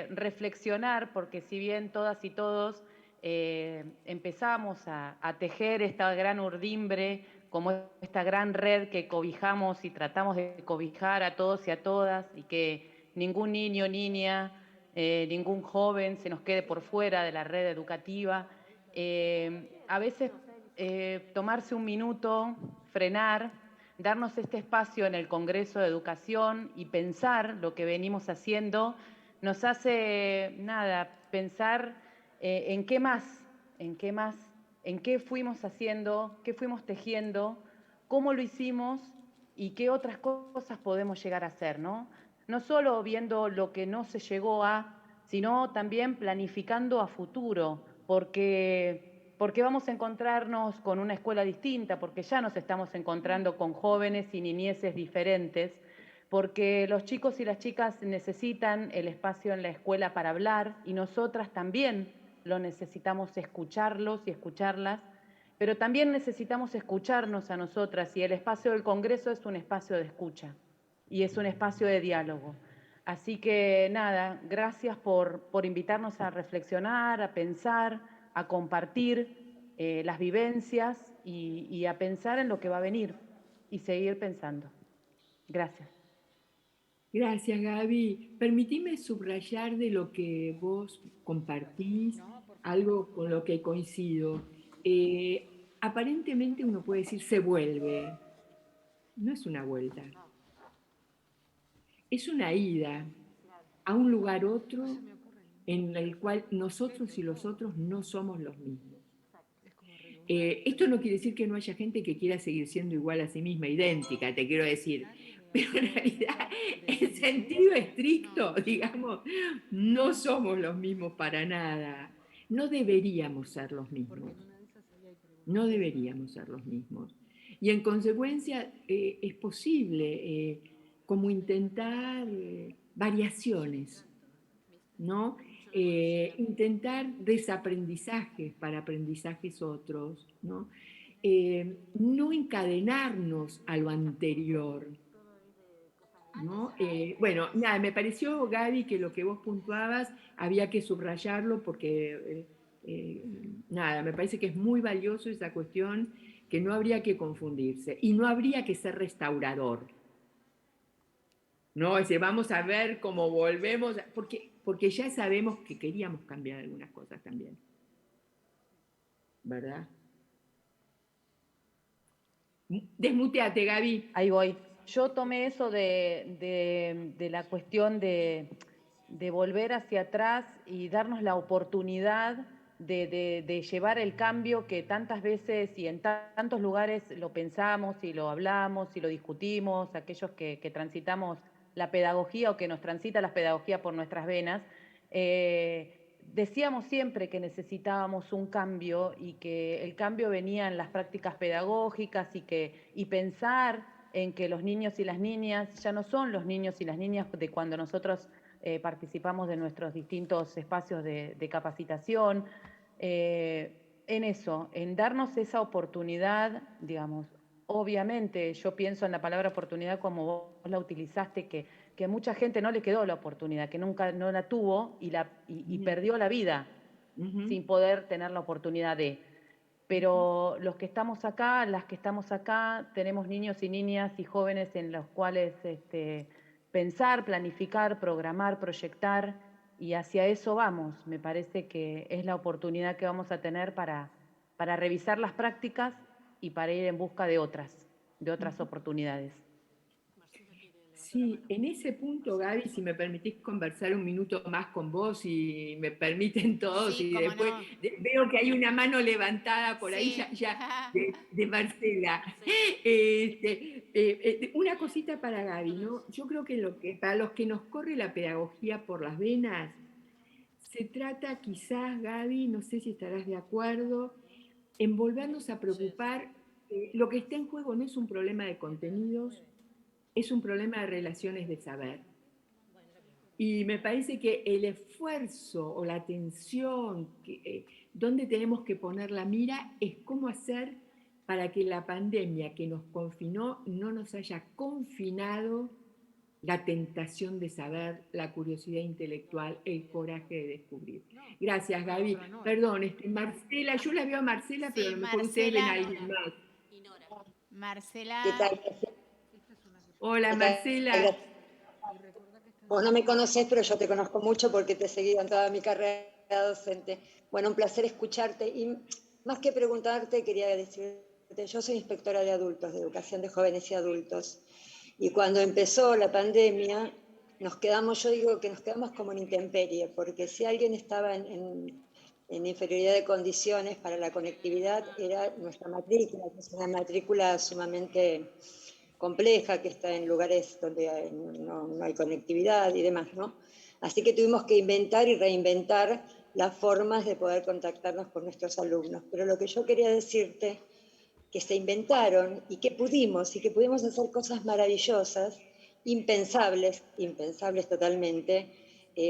reflexionar, porque si bien todas y todos empezamos a tejer esta gran urdimbre, como esta gran red que cobijamos y tratamos de cobijar a todos y a todas, y que ningún niño, niña, ningún joven se nos quede por fuera de la red educativa. A veces tomarse un minuto, frenar, darnos este espacio en el Congreso de Educación y pensar lo que venimos haciendo, nos hace, pensar en qué más, en qué fuimos haciendo, qué fuimos tejiendo, cómo lo hicimos y qué otras cosas podemos llegar a hacer, ¿no? No solo viendo lo que no se llegó a, sino también planificando a futuro, porque vamos a encontrarnos con una escuela distinta, porque ya nos estamos encontrando con jóvenes y niñeces diferentes, porque los chicos y las chicas necesitan el espacio en la escuela para hablar y nosotras también lo necesitamos escucharlos y escucharlas, pero también necesitamos escucharnos a nosotras y el espacio del Congreso es un espacio de escucha y es un espacio de diálogo. Así que gracias por invitarnos a reflexionar, a pensar, a compartir las vivencias y a pensar en lo que va a venir y seguir pensando. Gracias. Gracias, Gaby. Permitime subrayar de lo que vos compartís, algo con lo que coincido. Aparentemente uno puede decir se vuelve. No es una vuelta. Es una ida. a un lugar otro en el cual nosotros y los otros no somos los mismos. Esto no quiere decir que no haya gente que quiera seguir siendo igual a sí misma, idéntica, te quiero decir, pero en realidad, en sentido estricto, digamos, no somos los mismos para nada. No deberíamos ser los mismos. No deberíamos ser los mismos. Y en consecuencia es posible como intentar variaciones, ¿no? Intentar desaprendizajes para aprendizajes otros, ¿no? No encadenarnos a lo anterior, ¿no? Bueno, nada, me pareció, Gaby, que lo que vos puntuabas había que subrayarlo porque, nada, me parece que es muy valioso esa cuestión, que no habría que confundirse y no habría que ser restaurador. No, vamos a ver cómo volvemos, porque ya sabemos que queríamos cambiar algunas cosas también. ¿Verdad? Desmuteate, Gaby. Ahí voy. Yo tomé eso de la cuestión de volver hacia atrás y darnos la oportunidad de llevar el cambio que tantas veces y en tantos lugares lo pensamos y lo hablamos y lo discutimos, aquellos que transitamos la pedagogía o que nos transita la pedagogía por nuestras venas, decíamos siempre que necesitábamos un cambio y que el cambio venía en las prácticas pedagógicas y pensar en que los niños y las niñas ya no son los niños y las niñas de cuando nosotros participamos de nuestros distintos espacios de capacitación, en eso, en darnos esa oportunidad, digamos. Obviamente, yo pienso en la palabra oportunidad como vos la utilizaste, que a mucha gente no le quedó la oportunidad, que nunca no la tuvo y perdió la vida sin poder tener la oportunidad de. Pero los que estamos acá, las que estamos acá, tenemos niños y niñas y jóvenes en los cuales pensar, planificar, programar, proyectar, y hacia eso vamos. Me parece que es la oportunidad que vamos a tener para revisar las prácticas y para ir en busca de otras oportunidades. Sí, en ese punto, Gaby, si me permitís conversar un minuto más con vos y me permiten todos, Sí, y después no. veo que hay una mano levantada por ahí Sí. ya de Marcela. Una cosita para Gaby, ¿no? Yo creo que para los que nos corre la pedagogía por las venas, se trata quizás, Gaby, no sé si estarás de acuerdo, en volvernos a preocupar. Lo que está en juego no es un problema de contenidos, es un problema de relaciones de saber. Y me parece que el esfuerzo o la atención, donde tenemos que poner la mira, es cómo hacer para que la pandemia que nos confinó no nos haya confinado la tentación de saber, la curiosidad intelectual, el coraje de descubrir. Gracias, Gaby. Perdón, Marcela, yo la veo a Marcela, pero a lo mejor ustedes ven a alguien más. Marcela. ¿Qué tal? Hola, Marcela. Vos no me conocés, pero yo te conozco mucho porque te he seguido en toda mi carrera docente. Bueno, un placer escucharte y más que preguntarte, quería decirte, yo soy inspectora de adultos, de educación de jóvenes y adultos, y cuando empezó la pandemia, yo digo que nos quedamos como en intemperie, porque si alguien estaba en inferioridad de condiciones para la conectividad, era nuestra matrícula, que es una matrícula sumamente compleja, que está en lugares donde no hay conectividad y demás, ¿no? Así que tuvimos que inventar y reinventar las formas de poder contactarnos con nuestros alumnos. Pero lo que yo quería decirte, que se inventaron y que pudimos hacer cosas maravillosas, impensables totalmente.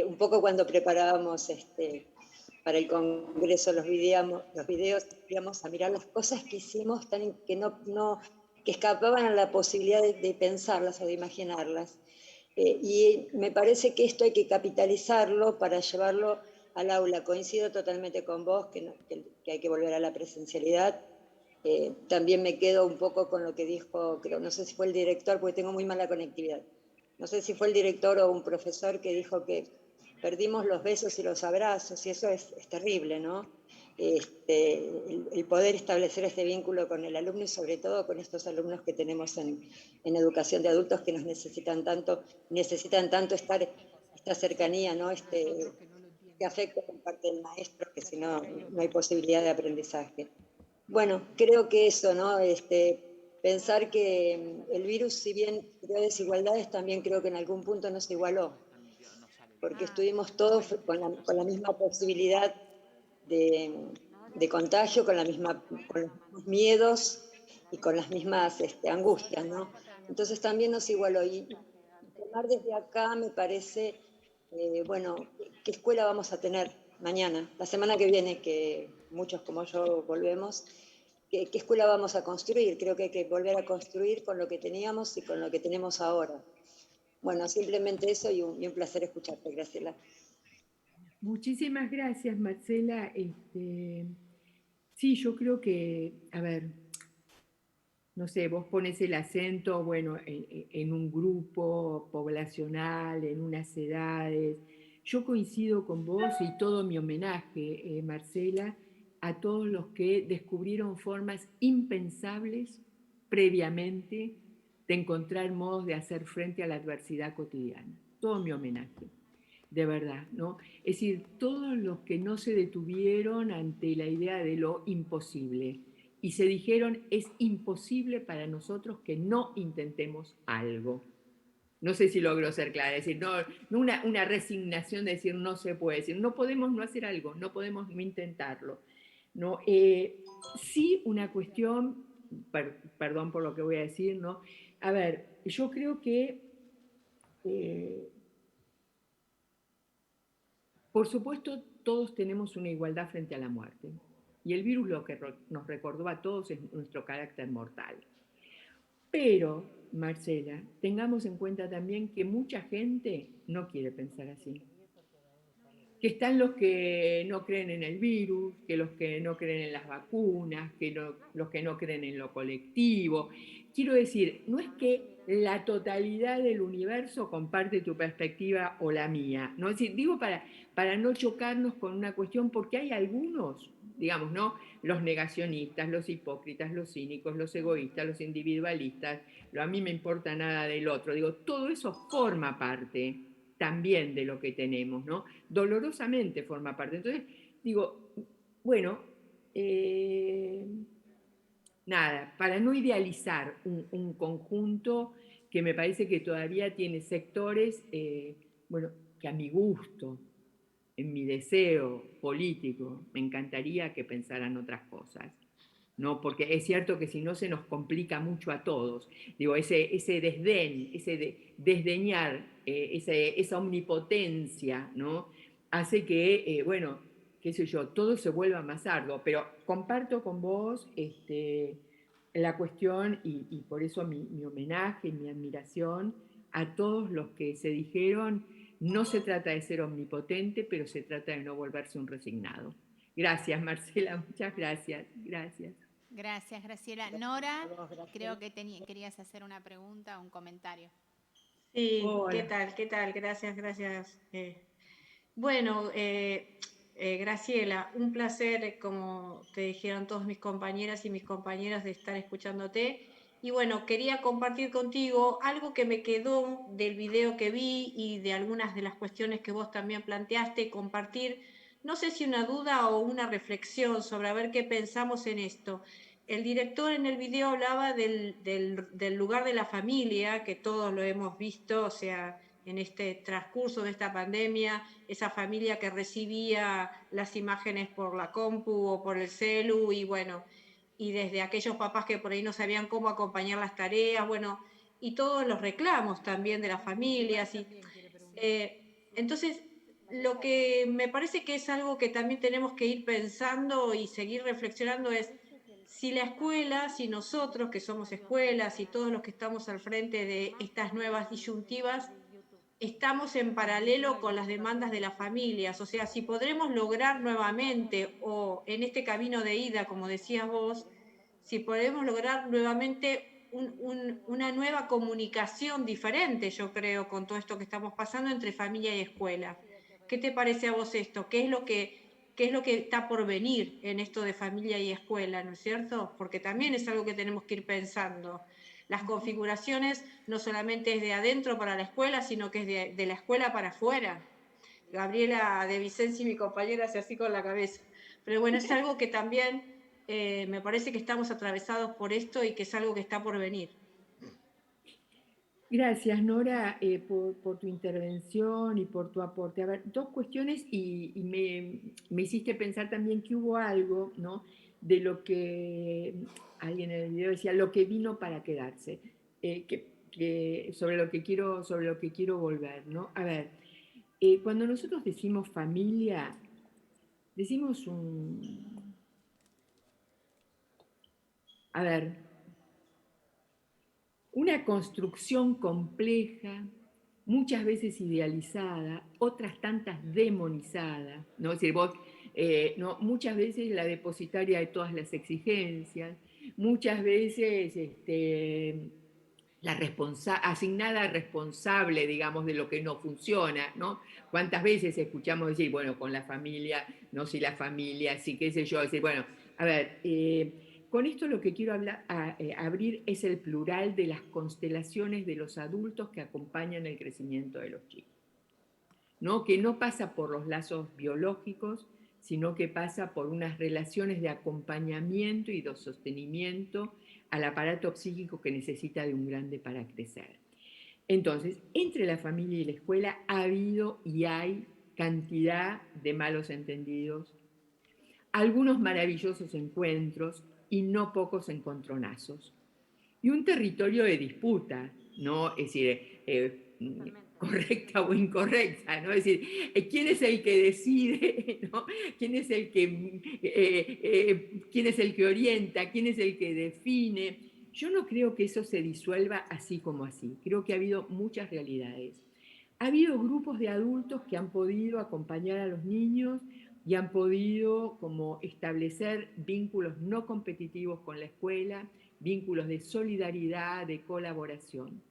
Un poco cuando preparábamos para el Congreso los videos, íbamos a mirar las cosas que hicimos que escapaban a la posibilidad de pensarlas o de imaginarlas. Y me parece que esto hay que capitalizarlo para llevarlo al aula. Coincido totalmente con vos que hay que volver a la presencialidad. También me quedo un poco con lo que dijo, no sé si fue el director, porque tengo muy mala conectividad. No sé si fue el director o un profesor que dijo que perdimos los besos y los abrazos, y eso es terrible, ¿no? El poder establecer este vínculo con el alumno y sobre todo con estos alumnos que tenemos en educación de adultos que nos necesitan tanto estar esta cercanía, ¿no? Este afecto por parte del maestro, que si no, no hay posibilidad de aprendizaje. Bueno, creo que eso, ¿no? Pensar que el virus, si bien creó desigualdades, también creo que en algún punto nos igualó, porque estuvimos todos con la misma posibilidad de contagio, con los mismos miedos y con las mismas angustias, ¿no? Entonces también nos igualó. Y tomar desde acá me parece, bueno, ¿qué escuela vamos a tener mañana? La semana que viene, que muchos como yo volvemos, ¿qué escuela vamos a construir? Creo que hay que volver a construir con lo que teníamos y con lo que tenemos ahora. Bueno, simplemente eso y un placer escucharte, Graciela. Muchísimas gracias, Marcela. Sí, yo creo que, a ver, no sé, vos pones el acento, bueno, en un grupo poblacional, en unas edades. Yo coincido con vos y todo mi homenaje, Marcela, a todos los que descubrieron formas impensables previamente de encontrar modos de hacer frente a la adversidad cotidiana. Todo mi homenaje, de verdad, ¿no? Es decir, todos los que no se detuvieron ante la idea de lo imposible y se dijeron, es imposible para nosotros que no intentemos algo. No sé si logro ser clara, es decir, no una resignación de decir no se puede, decir no podemos no hacer algo, no podemos no intentarlo. ¿No? Sí, una cuestión, perdón por lo que voy a decir, ¿no? A ver, yo creo que, por supuesto, todos tenemos una igualdad frente a la muerte. Y el virus lo que nos recordó a todos es nuestro carácter mortal. Pero, Marcela, tengamos en cuenta también que mucha gente no quiere pensar así. Que están los que no creen en el virus, que los que no creen en las vacunas, que los que no creen en lo colectivo. Quiero decir, no es que la totalidad del universo comparte tu perspectiva o la mía, ¿no? Es decir, digo para no chocarnos con una cuestión, porque hay algunos, digamos, ¿no? Los negacionistas, los hipócritas, los cínicos, los egoístas, los individualistas, a mí me importa nada del otro. Digo, todo eso forma parte también de lo que tenemos, ¿no? Dolorosamente forma parte. Entonces, digo, bueno, nada, para no idealizar un conjunto que me parece que todavía tiene sectores, bueno, que a mi gusto, en mi deseo político, me encantaría que pensaran otras cosas. ¿No? Porque es cierto que si no se nos complica mucho a todos. Digo, ese desdén, desdeñar, esa omnipotencia, ¿no? Hace que, bueno, qué sé yo, todo se vuelva más arduo. Pero comparto con vos la cuestión y por eso mi homenaje y mi admiración a todos los que se dijeron, no se trata de ser omnipotente, pero se trata de no volverse un resignado. Gracias, Marcela, muchas gracias. Gracias. Gracias, Graciela. Nora, creo que querías hacer una pregunta o un comentario. Sí, Hola. ¿qué tal? Gracias. Bueno, Graciela, un placer, como te dijeron todos mis compañeras y mis compañeros, de estar escuchándote. Y bueno, quería compartir contigo algo que me quedó del video que vi y de algunas de las cuestiones que vos también planteaste, compartir, no sé si una duda o una reflexión sobre a ver qué pensamos en esto. El director en el video hablaba del lugar de la familia, que todos lo hemos visto, o sea, en este transcurso de esta pandemia, esa familia que recibía las imágenes por la compu o por el celu, y bueno, y desde aquellos papás que por ahí no sabían cómo acompañar las tareas, bueno, y todos los reclamos también de las familias. Entonces, lo que me parece que es algo que también tenemos que ir pensando y seguir reflexionando es si la escuela, si nosotros que somos escuelas y todos los que estamos al frente de estas nuevas disyuntivas, estamos en paralelo con las demandas de las familias, o sea, si podremos lograr nuevamente, o en este camino de ida, como decías vos, si podemos lograr nuevamente una nueva comunicación diferente, yo creo, con todo esto que estamos pasando entre familia y escuela. ¿Qué te parece a vos esto? ¿Qué es lo que está por venir en esto de familia y escuela, ¿no es cierto? Porque también es algo que tenemos que ir pensando. Las configuraciones no solamente es de adentro para la escuela, sino que es de la escuela para afuera. Gabriela de Vicenzi, mi compañera, hace así con la cabeza. Pero bueno, es algo que también me parece que estamos atravesados por esto y que es algo que está por venir. Gracias, Nora, por tu intervención y por tu aporte. A ver, dos cuestiones y me hiciste pensar también que hubo algo, ¿no?, de lo que alguien en el video decía, lo que vino para quedarse, sobre lo que quiero volver, ¿no? A ver, cuando nosotros decimos familia, decimos una construcción compleja, muchas veces idealizada, otras tantas demonizada, ¿no? Es decir, vos, no, muchas veces la depositaria de todas las exigencias, muchas veces asignada responsable, digamos, de lo que no funciona, ¿no? ¿Cuántas veces escuchamos decir, bueno, con la familia, no si la familia, si qué sé yo, decir, bueno, a ver, con esto lo que quiero abrir es el plural de las constelaciones de los adultos que acompañan el crecimiento de los chicos, ¿no? Que no pasa por los lazos biológicos, sino que pasa por unas relaciones de acompañamiento y de sostenimiento al aparato psíquico que necesita de un grande para crecer. Entonces, entre la familia y la escuela ha habido y hay cantidad de malos entendidos, algunos maravillosos encuentros y no pocos encontronazos. Y un territorio de disputa, ¿no? Es decir, correcta o incorrecta, ¿no? Es decir, ¿quién es el que decide, ¿no? ¿Quién es el que orienta? ¿Quién es el que define? Yo no creo que eso se disuelva así como así. Creo que ha habido muchas realidades. Ha habido grupos de adultos que han podido acompañar a los niños y han podido como establecer vínculos no competitivos con la escuela, vínculos de solidaridad, de colaboración.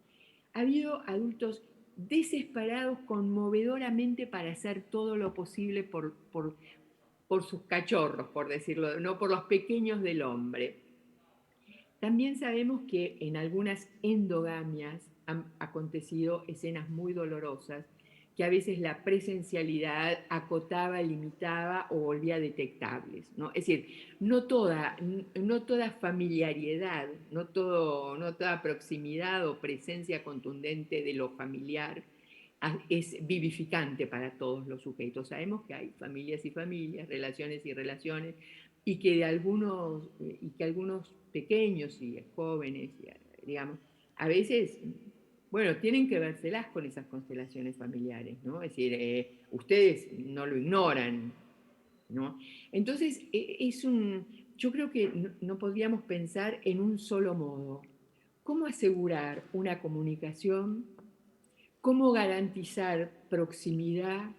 Ha habido adultos desesperados conmovedoramente para hacer todo lo posible por sus cachorros, por decirlo, no por los pequeños del hombre. También sabemos que en algunas endogamias han acontecido escenas muy dolorosas, que a veces la presencialidad acotaba, limitaba o volvía detectables, ¿no? Es decir, no toda familiaridad, no toda proximidad o presencia contundente de lo familiar es vivificante para todos los sujetos. Sabemos que hay familias y familias, relaciones y relaciones, y que algunos pequeños y jóvenes, digamos, a veces, bueno, tienen que vérselas con esas constelaciones familiares, ¿no? Es decir, ustedes no lo ignoran, ¿no? Entonces, yo creo que no podríamos pensar en un solo modo. ¿Cómo asegurar una comunicación? ¿Cómo garantizar proximidad?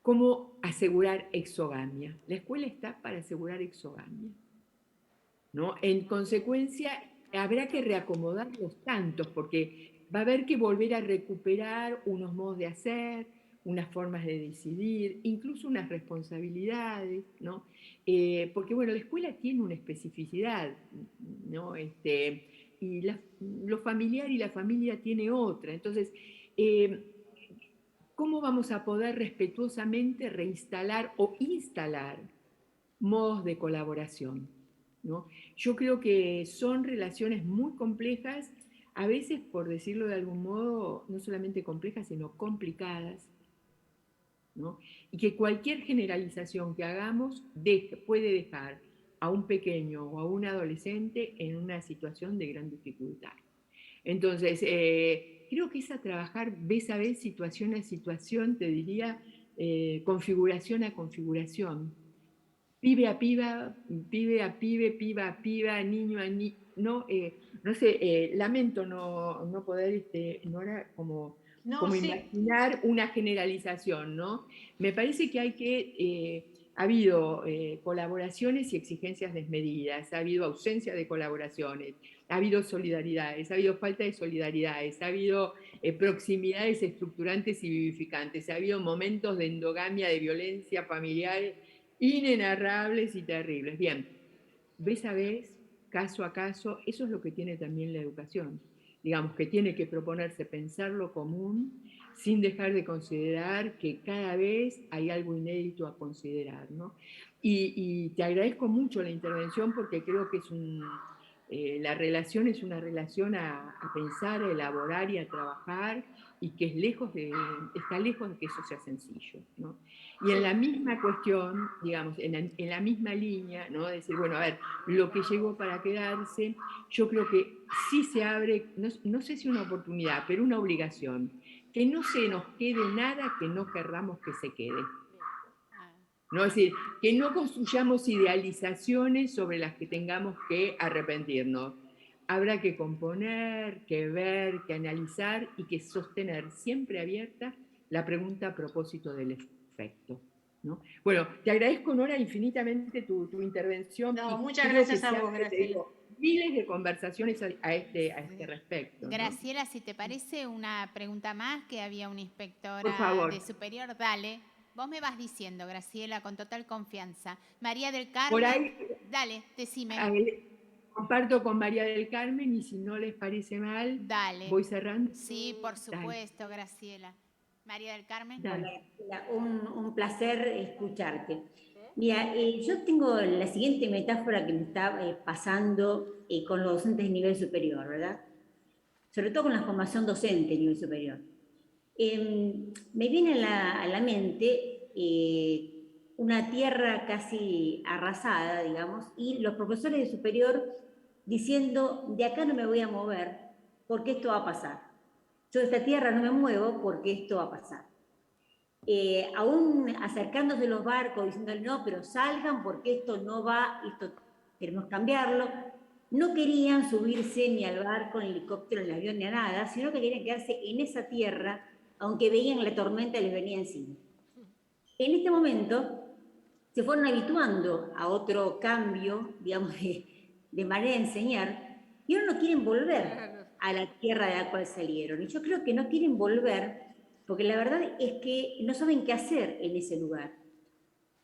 ¿Cómo asegurar exogamia? La escuela está para asegurar exogamia, ¿no? En consecuencia, habrá que reacomodar los tantos, porque va a haber que volver a recuperar unos modos de hacer, unas formas de decidir, incluso unas responsabilidades, ¿no? Porque, bueno, la escuela tiene una especificidad, ¿no? Y lo familiar y la familia tiene otra. Entonces, ¿cómo vamos a poder respetuosamente reinstalar o instalar modos de colaboración, ¿no? Yo creo que son relaciones muy complejas, a veces, por decirlo de algún modo, no solamente complejas, sino complicadas, ¿no? Y que cualquier generalización que hagamos puede dejar a un pequeño o a un adolescente en una situación de gran dificultad. Entonces, creo que es a trabajar vez a vez, situación a situación, te diría, configuración a configuración, pibe a piba, pibe a pibe, piba a piba, niño a niño, no sé, lamento no poder, Nora, como sí, imaginar una generalización, ¿no? Me parece que ha habido colaboraciones y exigencias desmedidas, ha habido ausencia de colaboraciones, ha habido solidaridades, ha habido falta de solidaridades, ha habido proximidades estructurantes y vivificantes, ha habido momentos de endogamia, de violencia familiar inenarrables y terribles. Bien, vez a vez, caso a caso, eso es lo que tiene también la educación. Digamos que tiene que proponerse pensar lo común sin dejar de considerar que cada vez hay algo inédito a considerar, ¿no? Y te agradezco mucho la intervención porque creo que la relación es una relación a pensar, a elaborar y a trabajar, y que está lejos de que eso sea sencillo, ¿no? Y en la misma cuestión, digamos, en la misma línea, ¿no? Decir, bueno, a ver, lo que llegó para quedarse, yo creo que sí se abre, no sé si una oportunidad, pero una obligación, que no se nos quede nada que no querramos que se quede. ¿No? Es decir, que no construyamos idealizaciones sobre las que tengamos que arrepentirnos. Habrá que componer, que ver, que analizar y que sostener siempre abierta la pregunta a propósito del efecto, ¿no? Bueno, te agradezco, Nora, infinitamente tu intervención. No, muchas gracias a vos, Graciela. Miles de conversaciones a este respecto, ¿no? Graciela, si te parece una pregunta más, que había una inspectora Por favor. de superior, dale. Vos me vas diciendo, Graciela, con total confianza. María del Carmen, Por ahí, dale, decime. Comparto con María del Carmen, y si no les parece mal, Dale. voy cerrando. Sí, por supuesto, Graciela. María del Carmen. Hola, un placer escucharte. Mira, yo tengo la siguiente metáfora que me está pasando con los docentes de nivel superior, ¿verdad? Sobre todo con la formación docente de nivel superior. Me viene a la mente una tierra casi arrasada, digamos, y los profesores de superior diciendo, de acá no me voy a mover porque esto va a pasar. Yo de esta tierra no me muevo porque esto va a pasar. Aún acercándose los barcos, diciéndole, no, pero salgan porque esto no va, esto queremos cambiarlo. No querían subirse ni al barco, ni al helicóptero, ni al avión, ni a nada, sino que querían quedarse en esa tierra, aunque veían la tormenta les venía encima. En este momento se fueron habituando a otro cambio, digamos, de manera de enseñar, y ahora no quieren volver a la tierra de la cual salieron. Y yo creo que no quieren volver porque la verdad es que no saben qué hacer en ese lugar.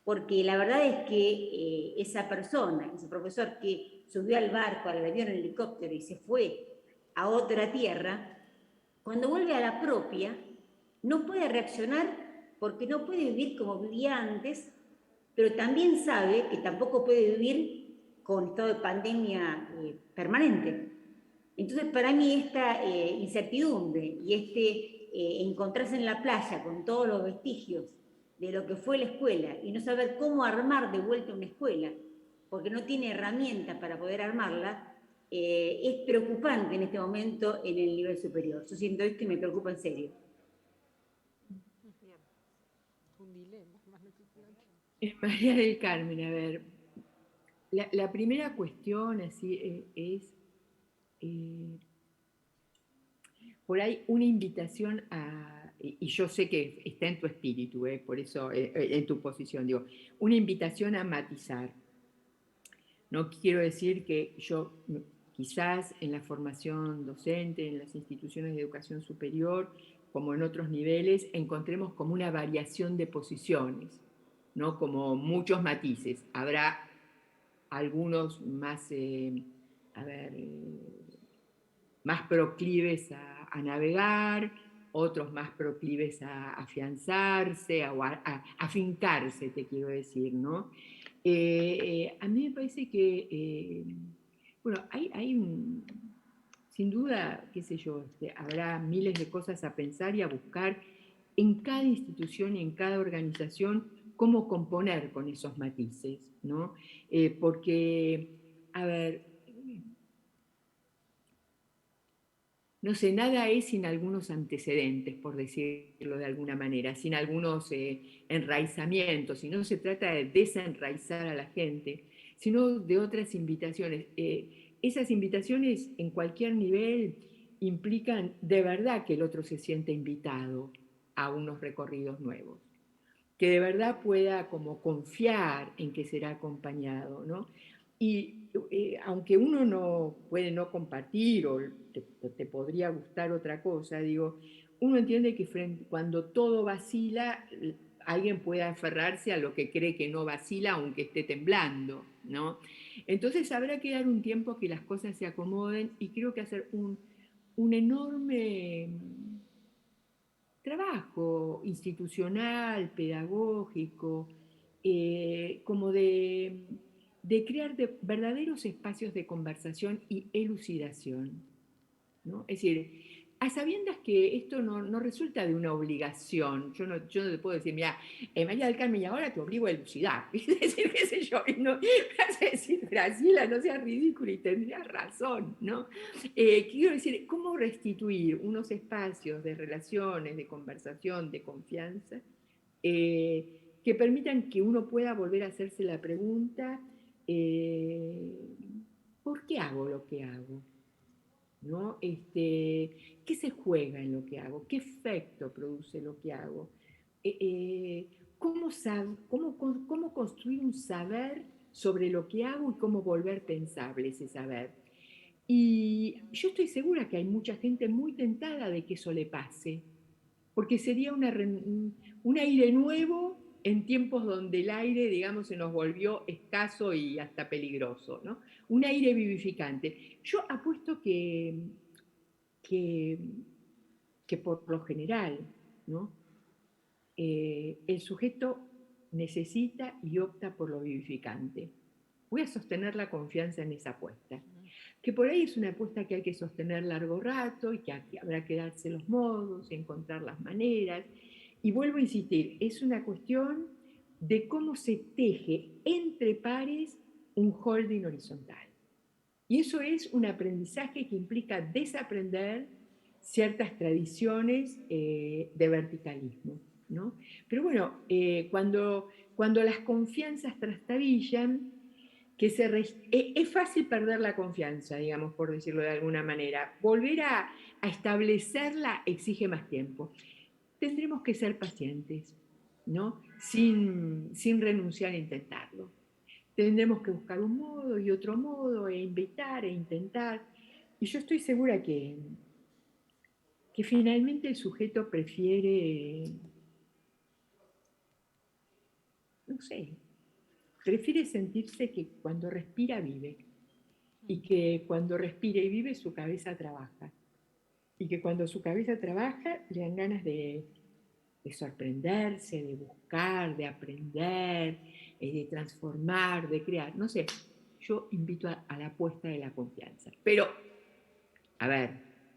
Porque la verdad es que esa persona, ese profesor que subió al barco, al avión, al helicóptero y se fue a otra tierra, cuando vuelve a la propia, no puede reaccionar porque no puede vivir como vivía antes, pero también sabe que tampoco puede vivir con estado de pandemia permanente. Entonces, para mí esta incertidumbre y encontrarse en la playa con todos los vestigios de lo que fue la escuela y no saber cómo armar de vuelta una escuela, porque no tiene herramientas para poder armarla, es preocupante en este momento en el nivel superior. Yo siento esto y me preocupa en serio. María del Carmen, a ver, la primera cuestión así es por ahí una invitación y yo sé que está en tu espíritu, por eso en tu posición, digo, una invitación a matizar. No quiero decir que yo quizás en la formación docente, en las instituciones de educación superior, como en otros niveles, encontremos como una variación de posiciones, ¿no? Como muchos matices. Habrá algunos más, más proclives a navegar, otros más proclives a afianzarse, o a afincarse, te quiero decir, ¿no? A mí me parece que, bueno, sin duda, qué sé yo, habrá miles de cosas a pensar y a buscar en cada institución y en cada organización cómo componer con esos matices, ¿no? Porque, a ver, no sé, nada es sin algunos antecedentes, por decirlo de alguna manera, sin algunos enraizamientos, y no se trata de desenraizar a la gente, sino de otras invitaciones. Esas invitaciones en cualquier nivel implican de verdad que el otro se siente invitado a unos recorridos nuevos, que de verdad pueda como confiar en que será acompañado, ¿no? Y aunque uno no puede no compartir o te podría gustar otra cosa, digo, uno entiende que cuando todo vacila, alguien pueda aferrarse a lo que cree que no vacila aunque esté temblando, ¿no? Entonces habrá que dar un tiempo a que las cosas se acomoden y creo que hacer un enorme trabajo institucional, pedagógico, como de crear verdaderos espacios de conversación y elucidación, ¿no? Es decir, a sabiendas que esto no resulta de una obligación. Yo no te puedo decir, mira, María del Carmen, y ahora te obligo a elucidar. Es decir, qué sé yo, y no, vas a decir, Graciela, no seas ridícula y tendrías razón, ¿no? Quiero decir, ¿cómo restituir unos espacios de relaciones, de conversación, de confianza, que permitan que uno pueda volver a hacerse la pregunta, ¿por qué hago lo que hago? ¿No? ¿Qué se juega en lo que hago? ¿Qué efecto produce lo que hago? ¿Cómo construir un saber sobre lo que hago y cómo volver pensable ese saber? Y yo estoy segura que hay mucha gente muy tentada de que eso le pase, porque sería un aire nuevo en tiempos donde el aire, digamos, se nos volvió escaso y hasta peligroso, ¿no? Un aire vivificante. Yo apuesto que por lo general, ¿no? El sujeto necesita y opta por lo vivificante. Voy a sostener la confianza en esa apuesta, que por ahí es una apuesta que hay que sostener largo rato y que habrá que darse los modos, encontrar las maneras. Y vuelvo a insistir, es una cuestión de cómo se teje entre pares un holding horizontal. Y eso es un aprendizaje que implica desaprender ciertas tradiciones de verticalismo, ¿no? Pero bueno, cuando las confianzas trastabillan, es fácil perder la confianza, digamos, por decirlo de alguna manera. Volver a establecerla exige más tiempo. Tendremos que ser pacientes, ¿no? Sin renunciar a intentarlo. Tendremos que buscar un modo y otro modo, e invitar, e intentar. Y yo estoy segura que finalmente el sujeto prefiere, no sé, prefiere sentirse que cuando respira vive, y que cuando respira y vive su cabeza trabaja, y que cuando su cabeza trabaja le dan ganas de sorprenderse, de buscar, de aprender, de transformar, de crear. No sé, yo invito a la apuesta de la confianza. Pero, a ver,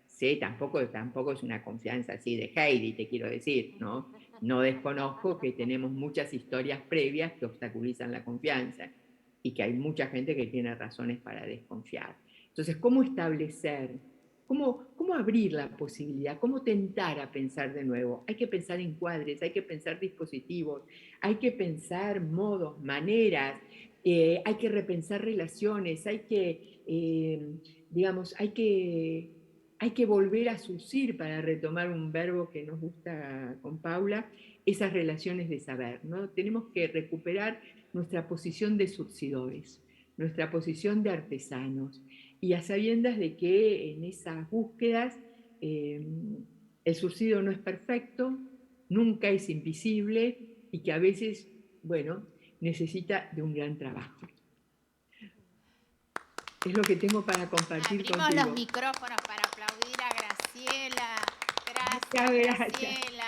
sí, tampoco es una confianza así de Heidi, te quiero decir, ¿no? No desconozco que tenemos muchas historias previas que obstaculizan la confianza y que hay mucha gente que tiene razones para desconfiar. Entonces, ¿cómo establecer? ¿Cómo abrir la posibilidad? ¿Cómo tentar a pensar de nuevo? Hay que pensar en cuadres, hay que pensar dispositivos, hay que pensar modos, maneras, hay que repensar relaciones, hay que, digamos, hay que volver a surcir, para retomar un verbo que nos gusta con Paula, esas relaciones de saber, ¿no? Tenemos que recuperar nuestra posición de surcidores, nuestra posición de artesanos, y a sabiendas de que en esas búsquedas el surcido no es perfecto, nunca es invisible, y que a veces, bueno, necesita de un gran trabajo. Es lo que tengo para compartir contigo. Abrimos los micrófonos para aplaudir a Graciela. Gracias, Graciela.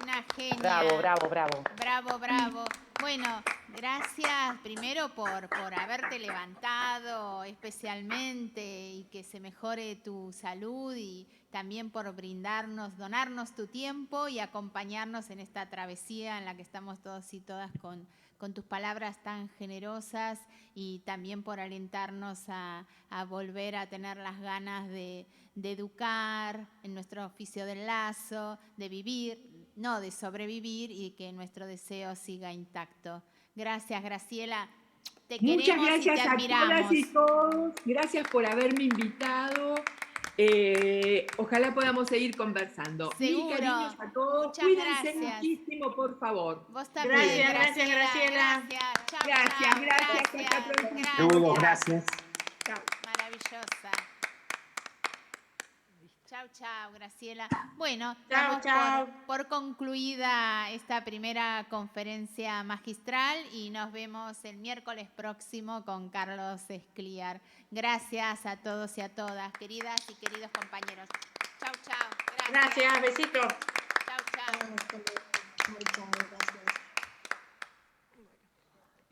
Una genia. Bravo, bravo, bravo. Bravo, bravo. Bueno, gracias primero por haberte levantado especialmente y que se mejore tu salud, y también por donarnos tu tiempo y acompañarnos en esta travesía en la que estamos todos y todas con tus palabras tan generosas, y también por alentarnos a volver a tener las ganas de educar en nuestro oficio del lazo, de vivir, no de sobrevivir, y que nuestro deseo siga intacto. Gracias, Graciela. Te queremos. Muchas gracias y te admiramos. A todas y todos. Gracias por haberme invitado. Ojalá podamos seguir conversando. Seguro. Mil cariños a todos. Muchas Cuídense gracias. muchísimo, por favor. Vos también. Gracias, Graciela. Gracias. Chao, Gracias, chao. gracias. Hasta pronto. Seguro, gracias. Maravillosa. Chao, chao. chau, Graciela. Bueno, Chau, damos chau. por concluida esta primera conferencia magistral y nos vemos el miércoles próximo con Carlos Escliar. Gracias a todos y a todas, queridas y queridos compañeros. Chau, chau. Gracias, besitos. Chau, chau. Chau, chau.